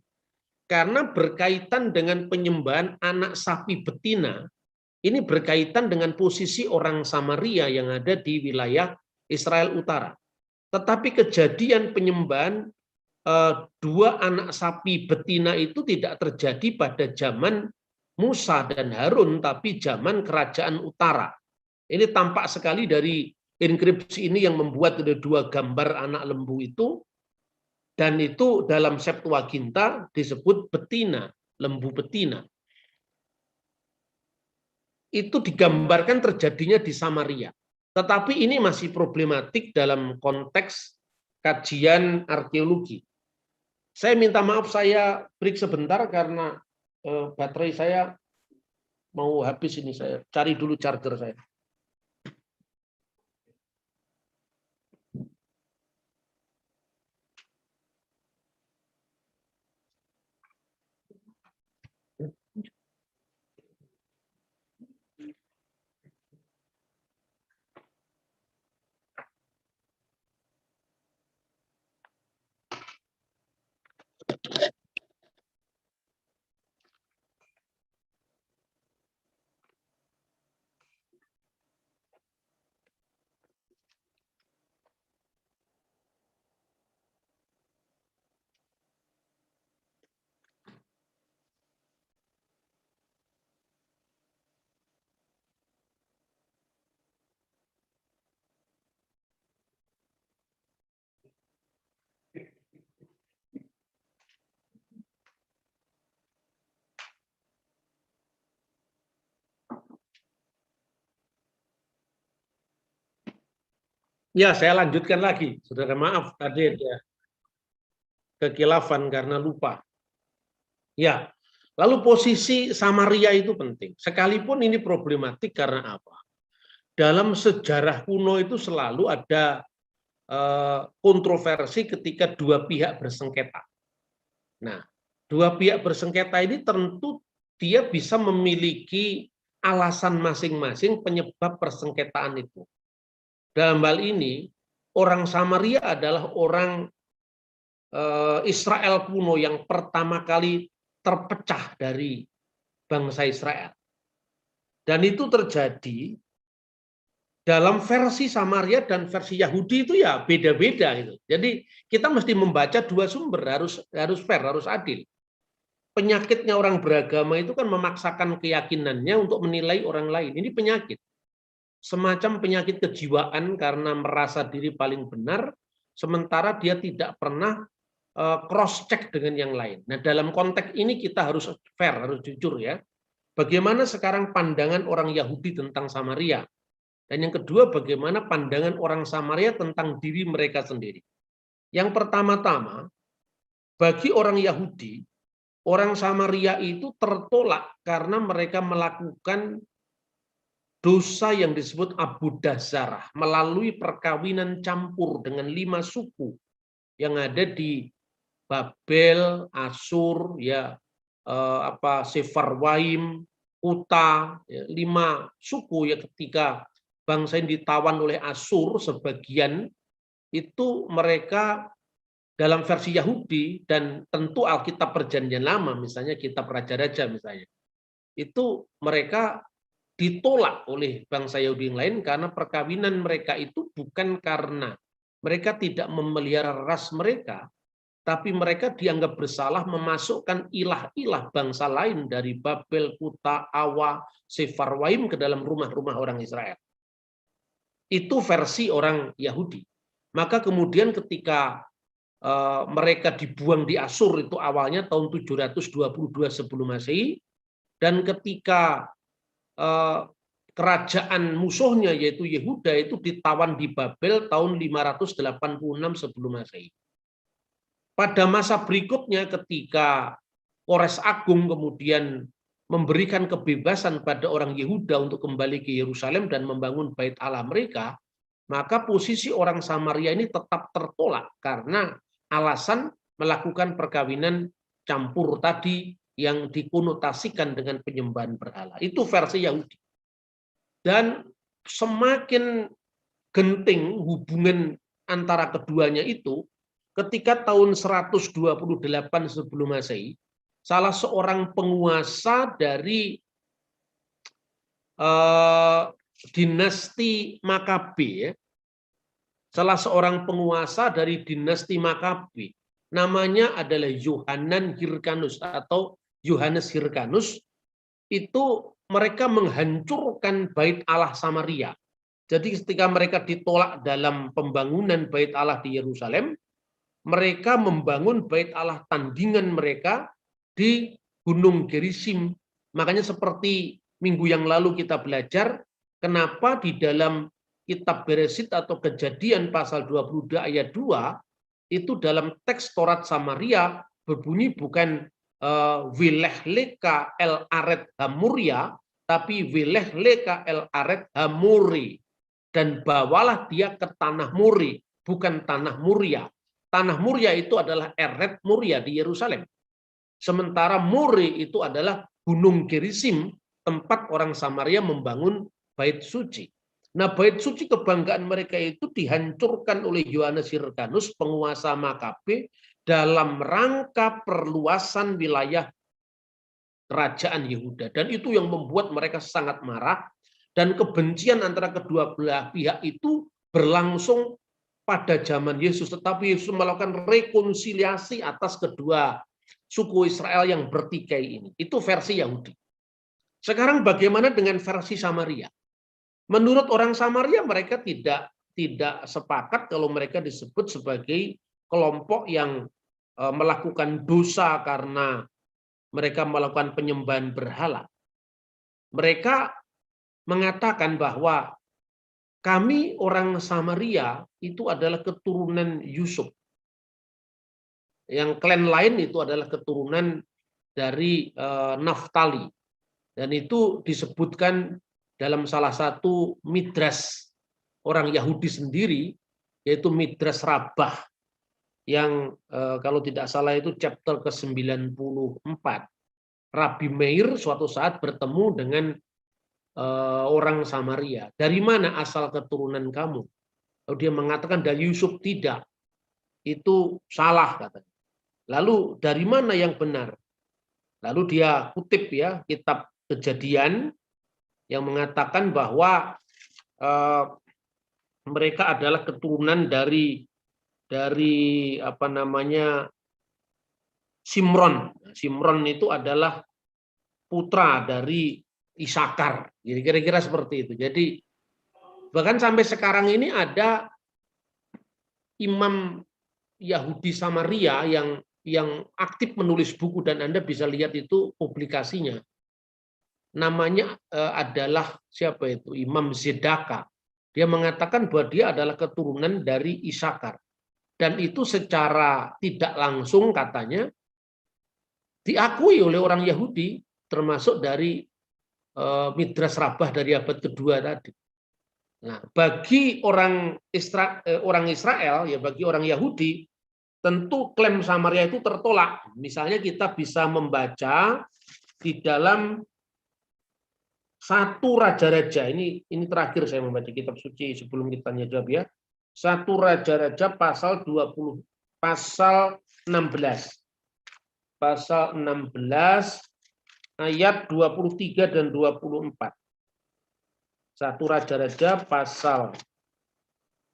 Karena berkaitan dengan penyembahan anak sapi betina, ini berkaitan dengan posisi orang Samaria yang ada di wilayah Israel Utara. Tetapi kejadian penyembahan dua anak sapi betina itu tidak terjadi pada zaman Musa dan Harun, tapi zaman kerajaan utara. Ini tampak sekali dari inskripsi ini yang membuat ada dua gambar anak lembu itu, dan itu dalam Septuaginta disebut betina, lembu betina. Itu digambarkan terjadinya di Samaria. Tetapi ini masih problematik dalam konteks kajian arkeologi. Saya minta maaf, saya break sebentar karena baterai saya mau habis ini. Saya cari dulu charger saya. Ya, saya lanjutkan lagi. Saudara, maaf tadi ada kekilafan karena lupa. Ya, lalu posisi Samaria itu penting. Sekalipun ini problematik karena apa? Dalam sejarah kuno itu selalu ada kontroversi ketika dua pihak bersengketa. Nah, dua pihak bersengketa ini tentu dia bisa memiliki alasan masing-masing penyebab persengketaan itu. Dalam hal ini, orang Samaria adalah orang Israel kuno yang pertama kali terpecah dari bangsa Israel. Dan itu terjadi dalam versi Samaria dan versi Yahudi itu ya beda-beda gitu. Jadi kita mesti membaca dua sumber, harus fair, harus adil. Penyakitnya orang beragama itu kan memaksakan keyakinannya untuk menilai orang lain. Ini penyakit. Semacam penyakit kejiwaan karena merasa diri paling benar, sementara dia tidak pernah cross check dengan yang lain. Nah, dalam konteks ini kita harus fair, harus jujur ya. Bagaimana sekarang pandangan orang Yahudi tentang Samaria? Dan yang kedua, bagaimana pandangan orang Samaria tentang diri mereka sendiri. Yang pertama-tama, bagi orang Yahudi, orang Samaria itu tertolak karena mereka melakukan dosa yang disebut Abudah Zarah melalui perkawinan campur dengan 5 suku yang ada di Babel, Asur, ya Sefarwaim, Kuta, ya, 5 suku ya. Ketika bangsa ini ditawan oleh Asur, sebagian itu mereka dalam versi Yahudi dan tentu Alkitab Perjanjian Lama, misalnya kitab Raja-Raja misalnya, itu mereka ditolak oleh bangsa Yahudi yang lain karena perkawinan mereka itu bukan karena mereka tidak memelihara ras mereka, tapi mereka dianggap bersalah memasukkan ilah-ilah bangsa lain dari Babel, Kuta, Awa, Sefarwaim ke dalam rumah-rumah orang Israel. Itu versi orang Yahudi. Maka kemudian ketika mereka dibuang di Asur itu awalnya tahun 722 sebelum Masehi, dan ketika kerajaan musuhnya yaitu Yehuda itu ditawan di Babel tahun 586 sebelum Masehi. Pada masa berikutnya ketika Kores Agung kemudian memberikan kebebasan pada orang Yehuda untuk kembali ke Yerusalem dan membangun bait Allah mereka, maka posisi orang Samaria ini tetap tertolak karena alasan melakukan perkawinan campur tadi yang dikonotasikan dengan penyembahan berhala. Itu versi Yahudi. Dan semakin genting hubungan antara keduanya itu, ketika tahun 128 sebelum Masehi, salah seorang penguasa dari dinasti Makabe, ya, salah seorang penguasa dari dinasti Makabe, namanya adalah Yohanan Hyrcanus atau Yohanes Hyrcanus, itu mereka menghancurkan bait Allah Samaria. Jadi ketika mereka ditolak dalam pembangunan bait Allah di Yerusalem, mereka membangun bait Allah tandingan mereka di Gunung Gerizim. Makanya seperti minggu yang lalu kita belajar, kenapa di dalam kitab Beresit atau Kejadian pasal 22 ayat 2, itu dalam teks Torat Samaria berbunyi bukan Wilehleka el aret hamuria, tapi Wilehleka el aret hamuri. Dan bawalah dia ke tanah Muri, bukan tanah Muria. Tanah Muria itu adalah Eret Muria di Yerusalem. Sementara Muri itu adalah Gunung Gerizim, tempat orang Samaria membangun bait suci. Nah, bait suci kebanggaan mereka itu dihancurkan oleh Yohanes Hyrcanus, penguasa Makabe, dalam rangka perluasan wilayah kerajaan Yehuda. Dan itu yang membuat mereka sangat marah, dan kebencian antara kedua belah pihak itu berlangsung pada zaman Yesus. Tetapi Yesus melakukan rekonsiliasi atas kedua suku Israel yang bertikai ini. Itu versi Yahudi. Sekarang bagaimana dengan versi Samaria? Menurut orang Samaria, mereka tidak sepakat kalau mereka disebut sebagai kelompok yang melakukan dosa karena mereka melakukan penyembahan berhala. Mereka mengatakan bahwa kami orang Samaria itu adalah keturunan Yusuf. Yang klan lain itu adalah keturunan dari Naftali. Dan itu disebutkan dalam salah satu midras orang Yahudi sendiri, yaitu midras Rabbah, yang kalau tidak salah itu chapter ke-94. Rabi Meir suatu saat bertemu dengan orang Samaria. Dari mana asal keturunan kamu? Lalu dia mengatakan dari Yusuf. Tidak. Itu salah katanya. Lalu dari mana yang benar? Lalu dia kutip ya kitab Kejadian yang mengatakan bahwa mereka adalah keturunan dari apa namanya Simron. Simron itu adalah putra dari Isakar. Jadi kira-kira seperti itu. Jadi bahkan sampai sekarang ini ada imam Yahudi Samaria yang aktif menulis buku, dan Anda bisa lihat itu publikasinya. Namanya adalah siapa itu? Imam Zedaka. Dia mengatakan bahwa dia adalah keturunan dari Isakar. Dan itu secara tidak langsung katanya diakui oleh orang Yahudi, termasuk dari midras Rabbah dari abad kedua tadi. Nah, bagi orang Israel, ya bagi orang Yahudi, tentu klaim Samaria itu tertolak. Misalnya kita bisa membaca di dalam 1 Raja-Raja, ini terakhir saya membaca kitab suci sebelum kita jawab ya. 1 Raja-Raja pasal 20, pasal 16. Pasal 16 ayat 23 dan 24. 1 Raja-Raja pasal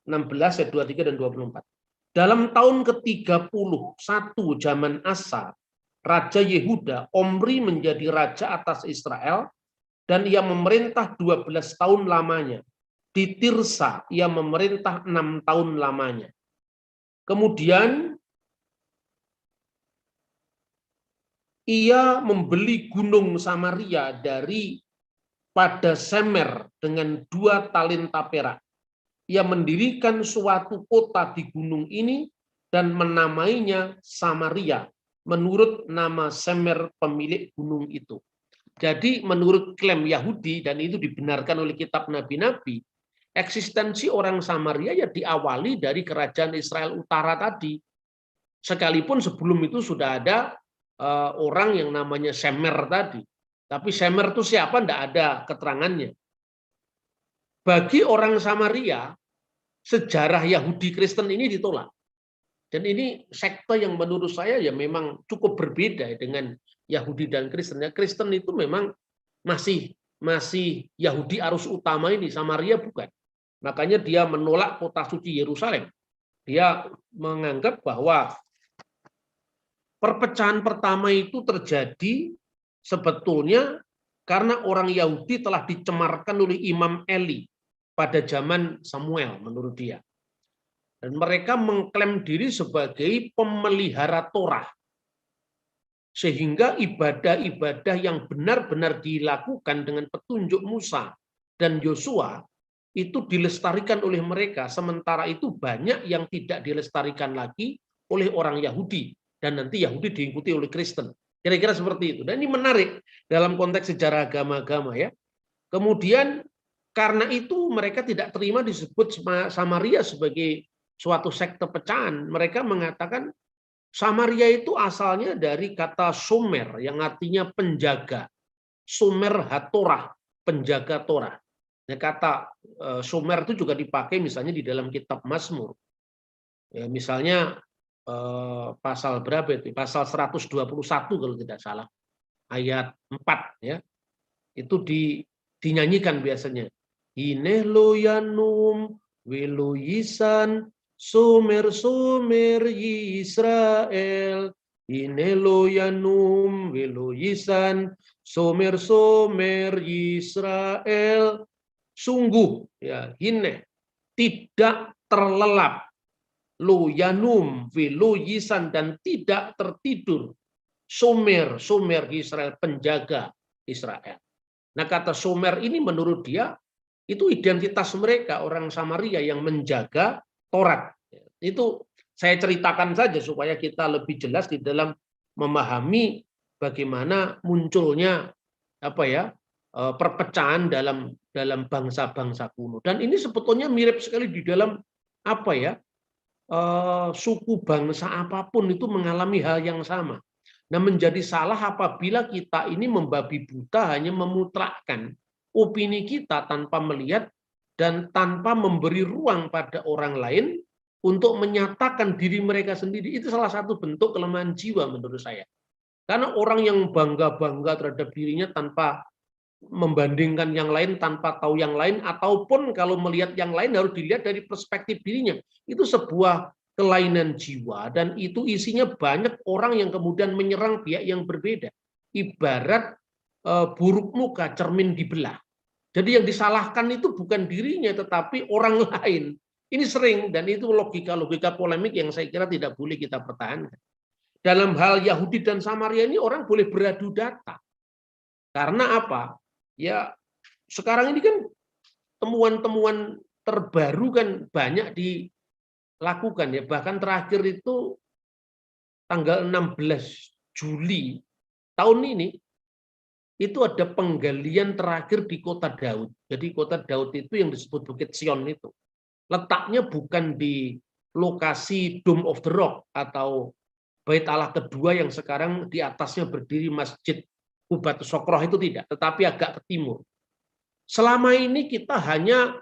16 ayat 23 dan 24. Dalam tahun ke-31 zaman Asa, Raja Yehuda, Omri menjadi raja atas Israel, dan ia memerintah 12 tahun lamanya. Di Tirsa ia memerintah 6 tahun lamanya. Kemudian ia membeli gunung Samaria dari pada Semer dengan 2 talenta perak. Ia mendirikan suatu kota di gunung ini dan menamainya Samaria menurut nama Semer pemilik gunung itu. Jadi menurut klaim Yahudi, dan itu dibenarkan oleh kitab nabi-nabi, eksistensi orang Samaria ya diawali dari kerajaan Israel Utara tadi. Sekalipun sebelum itu sudah ada orang yang namanya Shemer tadi. Tapi Shemer itu siapa? Tidak ada keterangannya. Bagi orang Samaria, sejarah Yahudi Kristen ini ditolak. Dan ini sekte yang menurut saya ya memang cukup berbeda dengan Yahudi dan Kristen. Ya, Kristen itu memang masih Yahudi arus utama ini, Samaria bukan. Makanya dia menolak kota suci Yerusalem. Dia menganggap bahwa perpecahan pertama itu terjadi sebetulnya karena orang Yahudi telah dicemarkan oleh Imam Eli pada zaman Samuel menurut dia. Dan mereka mengklaim diri sebagai pemelihara Torah. Sehingga ibadah-ibadah yang benar-benar dilakukan dengan petunjuk Musa dan Yosua itu dilestarikan oleh mereka. Sementara itu banyak yang tidak dilestarikan lagi oleh orang Yahudi. Dan nanti Yahudi diikuti oleh Kristen. Kira-kira seperti itu. Dan ini menarik dalam konteks sejarah agama-agama ya. Kemudian karena itu mereka tidak terima disebut Samaria sebagai suatu sekte pecahan. Mereka mengatakan Samaria itu asalnya dari kata Sumer yang artinya penjaga. Sumer hatorah, penjaga Torah. Nah, kata Sumer itu juga dipakai misalnya di dalam kitab Mazmur. Ya, misalnya pasal berapa itu? Pasal 121 kalau tidak salah. Ayat 4 ya. Itu dinyanyikan biasanya. Inehloyanum weloyisan Sumer Yisrael, Ineloyanum Veloyisan, Sumer Yisrael. Sungguh, ya, hine, tidak terlelap, Loyanum Veloyisan, dan tidak tertidur. Sumer Israel, penjaga Israel. Nah, kata Sumer ini menurut dia, itu identitas mereka, orang Samaria yang menjaga Taurat. Itu saya ceritakan saja supaya kita lebih jelas di dalam memahami bagaimana munculnya perpecahan dalam bangsa-bangsa kuno. Dan ini sebetulnya mirip sekali di dalam suku bangsa apapun itu mengalami hal yang sama. Nah, menjadi salah apabila kita ini membabi buta hanya memutlakkan opini kita tanpa melihat dan tanpa memberi ruang pada orang lain untuk menyatakan diri mereka sendiri. Itu salah satu bentuk kelemahan jiwa menurut saya. Karena orang yang bangga-bangga terhadap dirinya tanpa membandingkan yang lain, tanpa tahu yang lain, ataupun kalau melihat yang lain harus dilihat dari perspektif dirinya. Itu sebuah kelainan jiwa, dan itu isinya banyak orang yang kemudian menyerang pihak yang berbeda. Ibarat buruk muka, cermin dibelah. Jadi yang disalahkan itu bukan dirinya, tetapi orang lain. Ini sering, dan itu logika-logika polemik yang saya kira tidak boleh kita pertahankan. Dalam hal Yahudi dan Samaria ini orang boleh beradu data. Karena apa? Ya, sekarang ini kan temuan-temuan terbaru kan banyak dilakukan ya. Bahkan terakhir itu tanggal 16 Juli tahun ini, itu ada penggalian terakhir di Kota Daud. Jadi Kota Daud itu yang disebut Bukit Sion itu. Letaknya bukan di lokasi Dome of the Rock atau Bait Allah kedua yang sekarang di atasnya berdiri Masjid Qubat Sokroh, itu tidak, tetapi agak ke timur. Selama ini kita hanya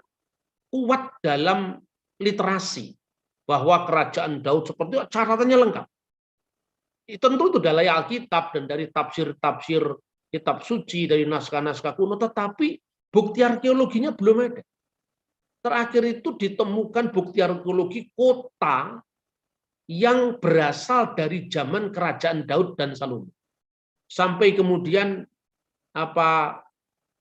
kuat dalam literasi bahwa kerajaan Daud seperti itu, catatannya lengkap. Tentu itu dari Alkitab dan dari tafsir-tafsir kitab suci, dari naskah-naskah kuno, tetapi bukti arkeologinya belum ada. Terakhir itu ditemukan bukti arkeologi kota yang berasal dari zaman kerajaan Daud dan Salomo. Sampai kemudian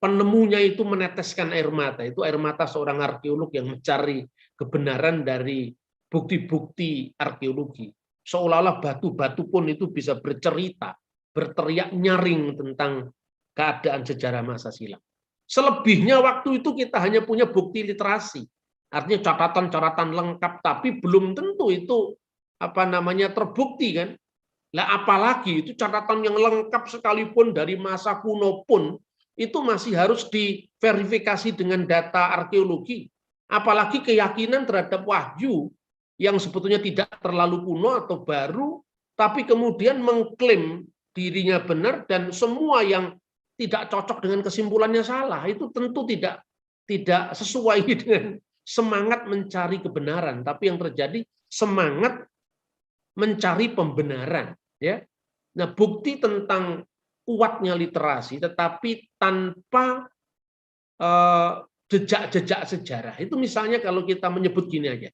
penemunya itu meneteskan air mata. Itu air mata seorang arkeolog yang mencari kebenaran dari bukti-bukti arkeologi. Seolah-olah batu-batu pun itu bisa bercerita, berteriak nyaring tentang keadaan sejarah masa silam. Selebihnya waktu itu kita hanya punya bukti literasi. Artinya catatan-catatan lengkap, tapi belum tentu itu terbukti kan. Lah apalagi itu catatan yang lengkap sekalipun dari masa kuno pun itu masih harus diverifikasi dengan data arkeologi. Apalagi keyakinan terhadap wahyu yang sebetulnya tidak terlalu kuno atau baru, tapi kemudian mengklaim dirinya benar dan semua yang tidak cocok dengan kesimpulannya salah. Itu tentu tidak sesuai dengan semangat mencari kebenaran, tapi yang terjadi semangat mencari pembenaran. Ya, nah bukti tentang kuatnya literasi, tetapi tanpa jejak-jejak sejarah. Itu misalnya kalau kita menyebut gini aja.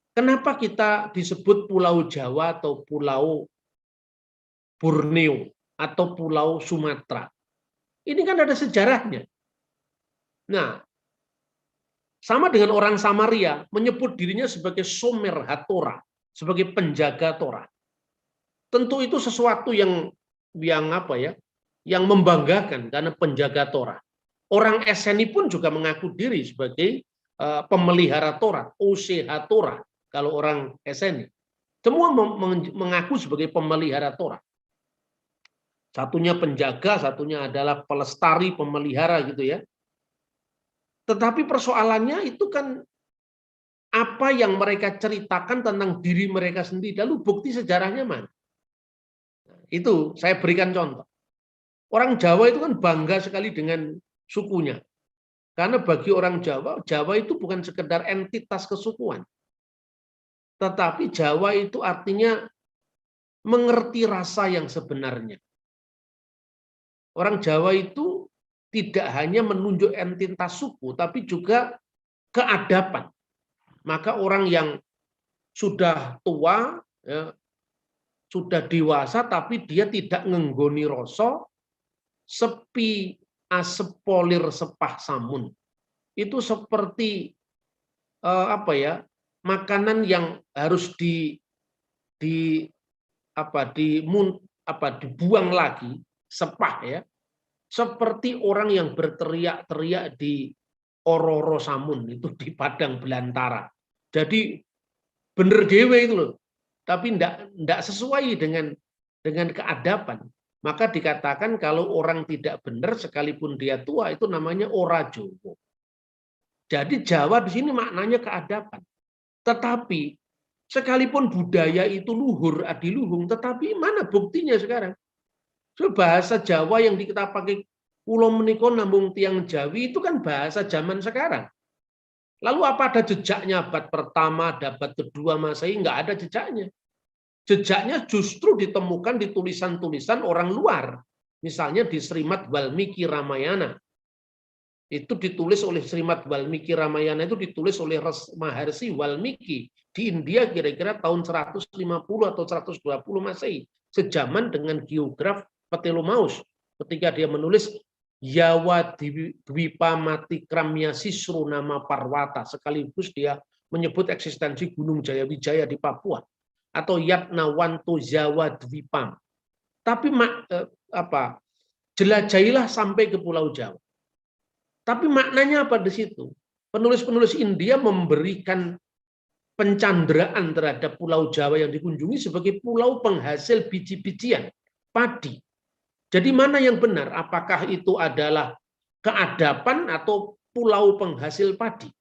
Kenapa kita disebut Pulau Jawa atau Pulau Borneo atau Pulau Sumatera? Ini kan ada sejarahnya. Nah, sama dengan orang Samaria menyebut dirinya sebagai Somer HaTorah, sebagai penjaga Torah. Tentu itu sesuatu yang apa ya? Yang membanggakan karena penjaga Torah. Orang Eseni pun juga mengaku diri sebagai pemelihara Torah, OCH Torah. Kalau orang Eseni, semua mengaku sebagai pemelihara Torah. Satunya penjaga, satunya adalah pelestari, pemelihara gitu ya. Tetapi persoalannya itu kan apa yang mereka ceritakan tentang diri mereka sendiri, lalu bukti sejarahnya mana? Itu saya berikan contoh. Orang Jawa itu kan bangga sekali dengan sukunya. Karena bagi orang Jawa, Jawa itu bukan sekedar entitas kesukuan. Tetapi Jawa itu artinya mengerti rasa yang sebenarnya. Orang Jawa itu tidak hanya menunjuk entitas suku, tapi juga keadaban. Maka orang yang sudah tua, ya, sudah dewasa, tapi dia tidak ngenggoni rasa, sepi asepolir sepah samun. Itu seperti apa ya? Makanan yang harus dibuang lagi, sepah ya, seperti orang yang berteriak-teriak di Ororo Samun, itu di padang belantara. Jadi bener dewe itu loh, tapi ndak sesuai dengan keadaban. Maka dikatakan kalau orang tidak benar sekalipun dia tua itu namanya ora Jowo. Jadi Jawa di sini maknanya keadaban. Tetapi sekalipun budaya itu luhur adiluhung, tetapi mana buktinya sekarang? So, bahasa Jawa yang kita pakai pulau menika nambung tiang Jawi itu kan bahasa zaman sekarang. Lalu apa ada jejaknya abad pertama, abad kedua Masehi? Nggak ada jejaknya. Jejaknya justru ditemukan di tulisan-tulisan orang luar. Misalnya di Srimad Walmiki Ramayana. Itu ditulis oleh Srimad Walmiki Ramayana, itu ditulis oleh Maharsi Walmiki di India kira-kira tahun 150 atau 120 Masehi, sejaman dengan geograf Ptolemeus ketika dia menulis Yawa Dwipa Mati Kramya Sisru nama Parwata, sekaligus dia menyebut eksistensi Gunung Jayawijaya di Papua, atau Yatnawanto Jawa Dwipam. Tapi jelajahilah sampai ke Pulau Jawa. Tapi maknanya apa di situ? Penulis-penulis India memberikan pencanderaan terhadap Pulau Jawa yang dikunjungi sebagai pulau penghasil biji-bijian, padi. Jadi mana yang benar? Apakah itu adalah keadapan atau pulau penghasil padi?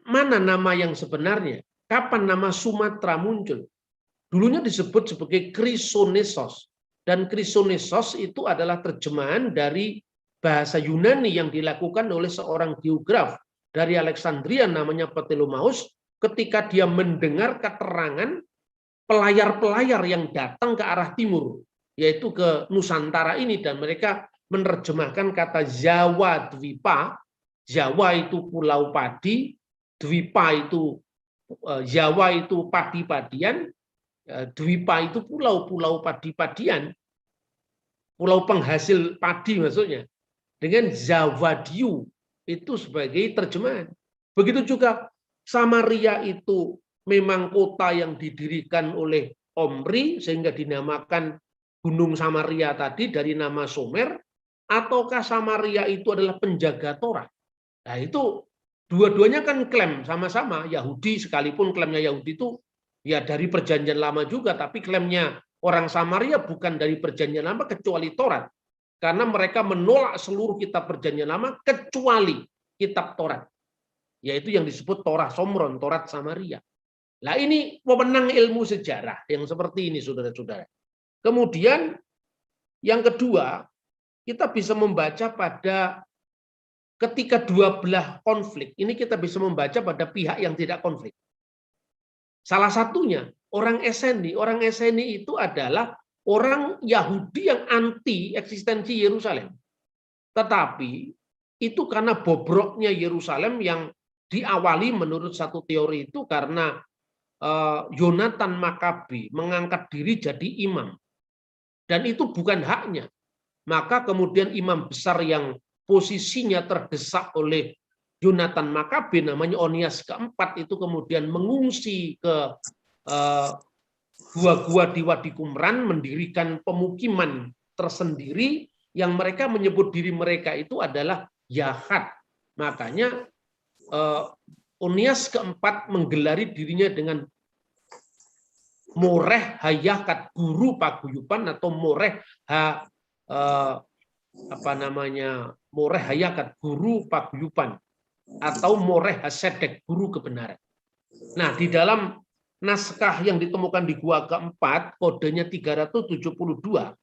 Mana nama yang sebenarnya? Kapan nama Sumatera muncul? Dulunya disebut sebagai Chrysonesos. Dan Chrysonesos itu adalah terjemahan dari bahasa Yunani yang dilakukan oleh seorang geograf dari Alexandria namanya Ptolemeus ketika dia mendengar keterangan pelayar-pelayar yang datang ke arah timur, yaitu ke Nusantara ini, dan mereka menerjemahkan kata Jawa Dwipa. Jawa itu pulau padi, Dwipa itu Jawa itu padi-padian, Dwipa itu pulau-pulau padi-padian, pulau penghasil padi maksudnya, dengan Zawadiu itu sebagai terjemahan. Begitu juga Samaria itu memang kota yang didirikan oleh Omri sehingga dinamakan Gunung Samaria tadi dari nama Sumer, ataukah Samaria itu adalah penjaga Torah? Nah itu dua-duanya kan klaim sama-sama Yahudi, sekalipun klaimnya Yahudi itu ya dari perjanjian lama juga, tapi klaimnya orang Samaria bukan dari perjanjian lama kecuali Taurat. karena mereka menolak seluruh kitab Perjanjian Lama kecuali kitab Taurat, yaitu yang disebut Torah Somron, Taurat Samaria. Nah, ini pemenang ilmu sejarah yang seperti ini, saudara-saudara. Kemudian yang kedua, kita bisa membaca pada ketika dua belah konflik, ini kita bisa membaca pada pihak yang tidak konflik. Salah satunya orang Eseni. Orang Eseni itu adalah orang Yahudi yang anti eksistensi Yerusalem. Tetapi itu karena bobroknya Yerusalem yang diawali menurut satu teori itu karena Yonatan Makabi mengangkat diri jadi imam. Dan itu bukan haknya. Maka kemudian imam besar yang posisinya terdesak oleh Yonatan Makabi, namanya Onias keempat, itu kemudian mengungsi ke gua-gua di Wadi Qumran, mendirikan pemukiman tersendiri yang mereka menyebut diri mereka itu adalah Yahat. Makanya Onias keempat menggelari dirinya dengan Moreh Hayakat, guru paguyuban, atau Moreh Moreh Hayakat, guru paguyuban, atau Moreh Hasedek, guru kebenaran. Nah, di dalam naskah yang ditemukan di gua keempat, kodenya 372,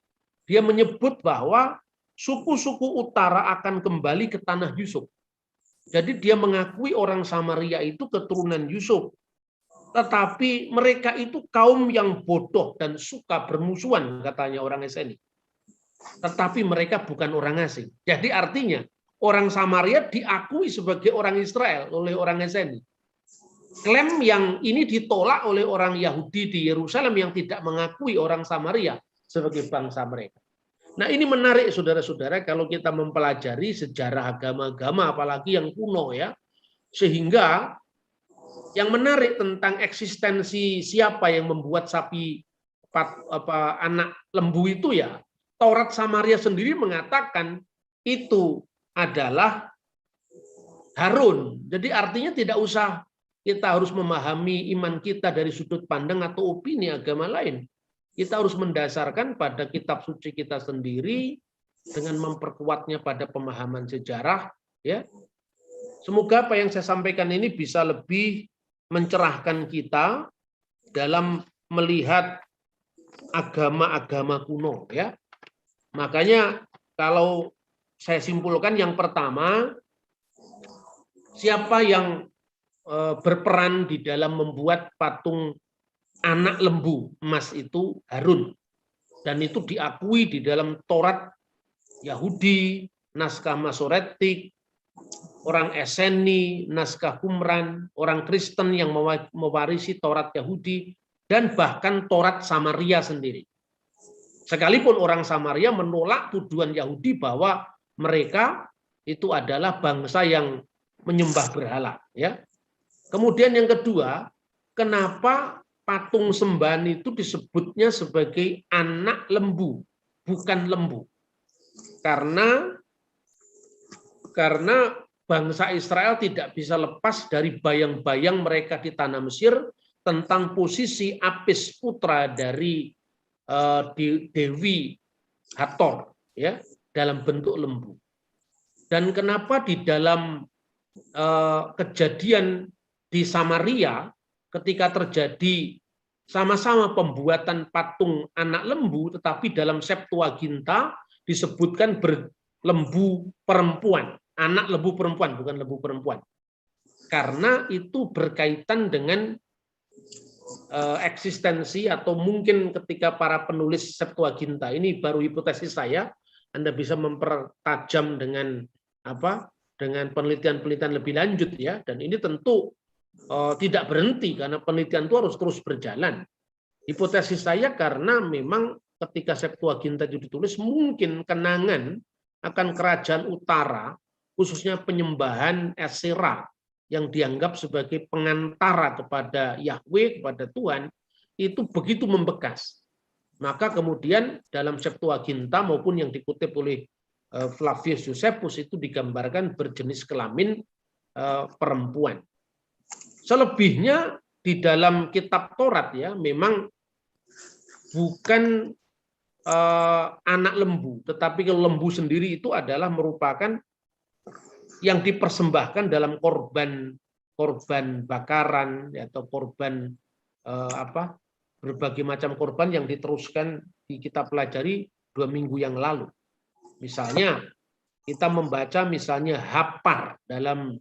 dia menyebut bahwa suku-suku utara akan kembali ke tanah Yusuf. Jadi dia mengakui orang Samaria itu keturunan Yusuf. Tetapi mereka itu kaum yang bodoh dan suka bermusuhan, katanya orang Eseni. Tetapi mereka bukan orang asing. Jadi artinya orang Samaria diakui sebagai orang Israel oleh orang Eseni. Klaim yang ini ditolak oleh orang Yahudi di Yerusalem yang tidak mengakui orang Samaria sebagai bangsa mereka. Nah, ini menarik, saudara-saudara, kalau kita mempelajari sejarah agama-agama, apalagi yang kuno, ya. Sehingga yang menarik tentang eksistensi siapa yang membuat sapi anak lembu itu, ya, Taurat Samaria sendiri mengatakan itu adalah Harun. Jadi artinya tidak usah kita harus memahami iman kita dari sudut pandang atau opini agama lain. Kita harus mendasarkan pada kitab suci kita sendiri dengan memperkuatnya pada pemahaman sejarah, ya. Semoga apa yang saya sampaikan ini bisa lebih mencerahkan kita dalam melihat agama-agama kuno, ya. Makanya kalau saya simpulkan, yang pertama, siapa yang berperan di dalam membuat patung anak lembu emas itu? Harun. Dan itu diakui di dalam Taurat Yahudi, naskah Masoretik, orang Eseni, naskah Qumran, orang Kristen yang mewarisi Taurat Yahudi, dan bahkan Taurat Samaria sendiri. Sekalipun orang Samaria menolak tuduhan Yahudi bahwa mereka itu adalah bangsa yang menyembah berhala, ya. Kemudian yang kedua, kenapa patung sembahan itu disebutnya sebagai anak lembu, bukan lembu? Karena bangsa Israel tidak bisa lepas dari bayang-bayang mereka di tanah Mesir tentang posisi Apis, putra dari Dewi Hathor, ya, dalam bentuk lembu. Dan kenapa di dalam kejadian di Samaria ketika terjadi sama-sama pembuatan patung anak lembu, tetapi dalam Septuaginta disebutkan berlembu perempuan, anak lembu perempuan, bukan lembu perempuan. Karena itu berkaitan dengan eksistensi, atau mungkin ketika para penulis Septuaginta, ini baru hipotesis saya, Anda bisa mempertajam dengan dengan penelitian-penelitian lebih lanjut, ya. Dan ini tentu tidak berhenti karena penelitian itu harus terus berjalan. Hipotesis saya karena memang ketika Septuaginta itu ditulis, mungkin kenangan akan kerajaan utara, khususnya penyembahan Asyera yang dianggap sebagai pengantara kepada Yahweh, kepada Tuhan, itu begitu membekas. Maka kemudian dalam Septuaginta maupun yang dikutip oleh Flavius Josephus itu digambarkan berjenis kelamin perempuan. Selebihnya di dalam kitab Taurat, ya, memang bukan anak lembu, tetapi kalau lembu sendiri itu adalah merupakan yang dipersembahkan dalam korban bakaran atau korban berbagai macam korban yang diteruskan kita pelajari 2 minggu yang lalu. Misalnya kita membaca misalnya hapar dalam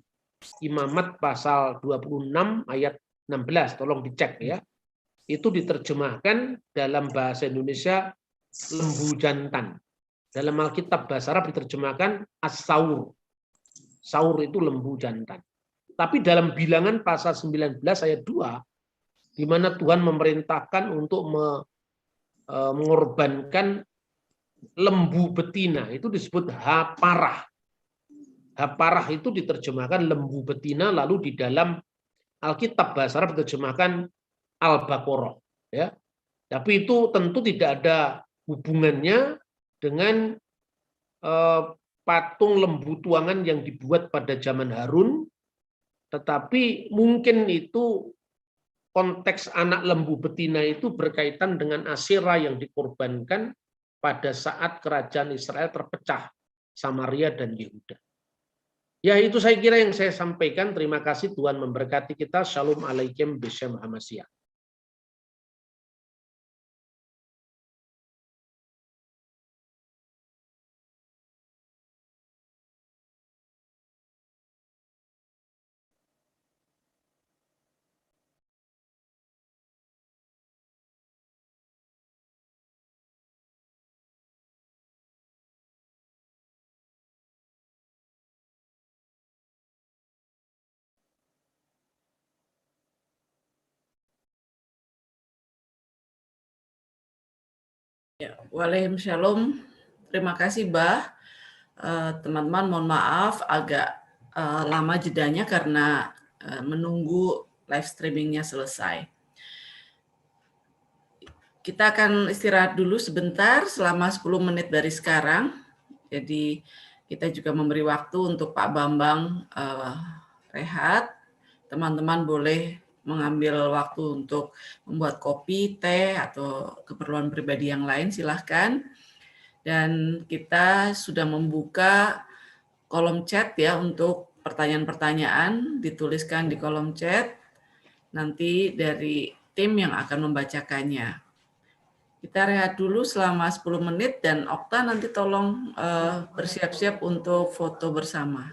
Imamat pasal 26 ayat 16, tolong dicek ya. Itu diterjemahkan dalam bahasa Indonesia lembu jantan. Dalam Alkitab bahasa Arab diterjemahkan as-saur. Saur itu lembu jantan. Tapi dalam Bilangan pasal 19 ayat 2, di mana Tuhan memerintahkan untuk mengorbankan lembu betina, itu disebut haparah. Haparah itu diterjemahkan lembu betina, lalu di dalam Alkitab bahasa Arab diterjemahkan al-baqarah. Ya. Tapi itu tentu tidak ada hubungannya dengan patung lembu tuangan yang dibuat pada zaman Harun, tetapi mungkin itu konteks anak lembu betina itu berkaitan dengan Asyera yang dikorbankan pada saat kerajaan Israel terpecah, Samaria dan Yehuda. Ya, itu saya kira yang saya sampaikan. Terima kasih, Tuhan memberkati kita. Shalom alaikum Beshem Hamasya. Ya, waalaikumsalam. Terima kasih, Bah. Teman-teman, mohon maaf agak lama jedanya karena menunggu live streamingnya selesai. Kita akan istirahat dulu sebentar selama 10 menit dari sekarang. Jadi kita juga memberi waktu untuk Pak Bambang rehat. Teman-teman boleh mengambil waktu untuk membuat kopi, teh, atau keperluan pribadi yang lain, silahkan. Dan kita sudah membuka kolom chat ya untuk pertanyaan-pertanyaan, dituliskan di kolom chat, nanti dari tim yang akan membacakannya. Kita rehat dulu selama 10 menit dan Okta nanti tolong bersiap-siap untuk foto bersama.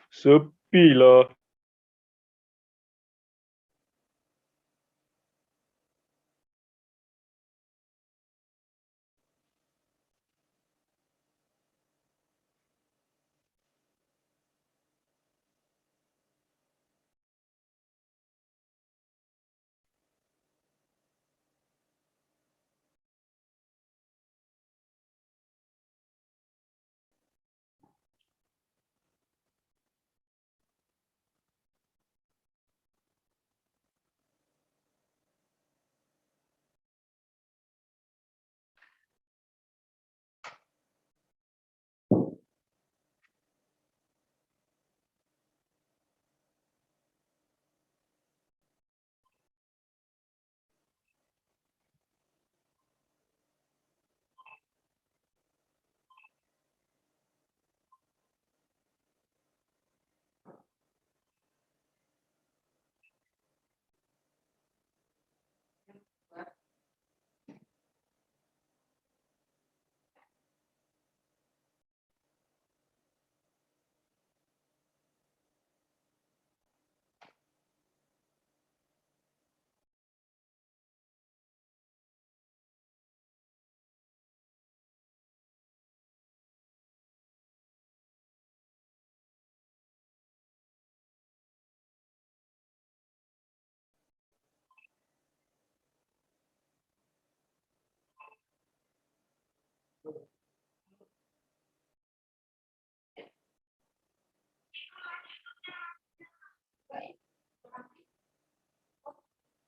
Sepi lah.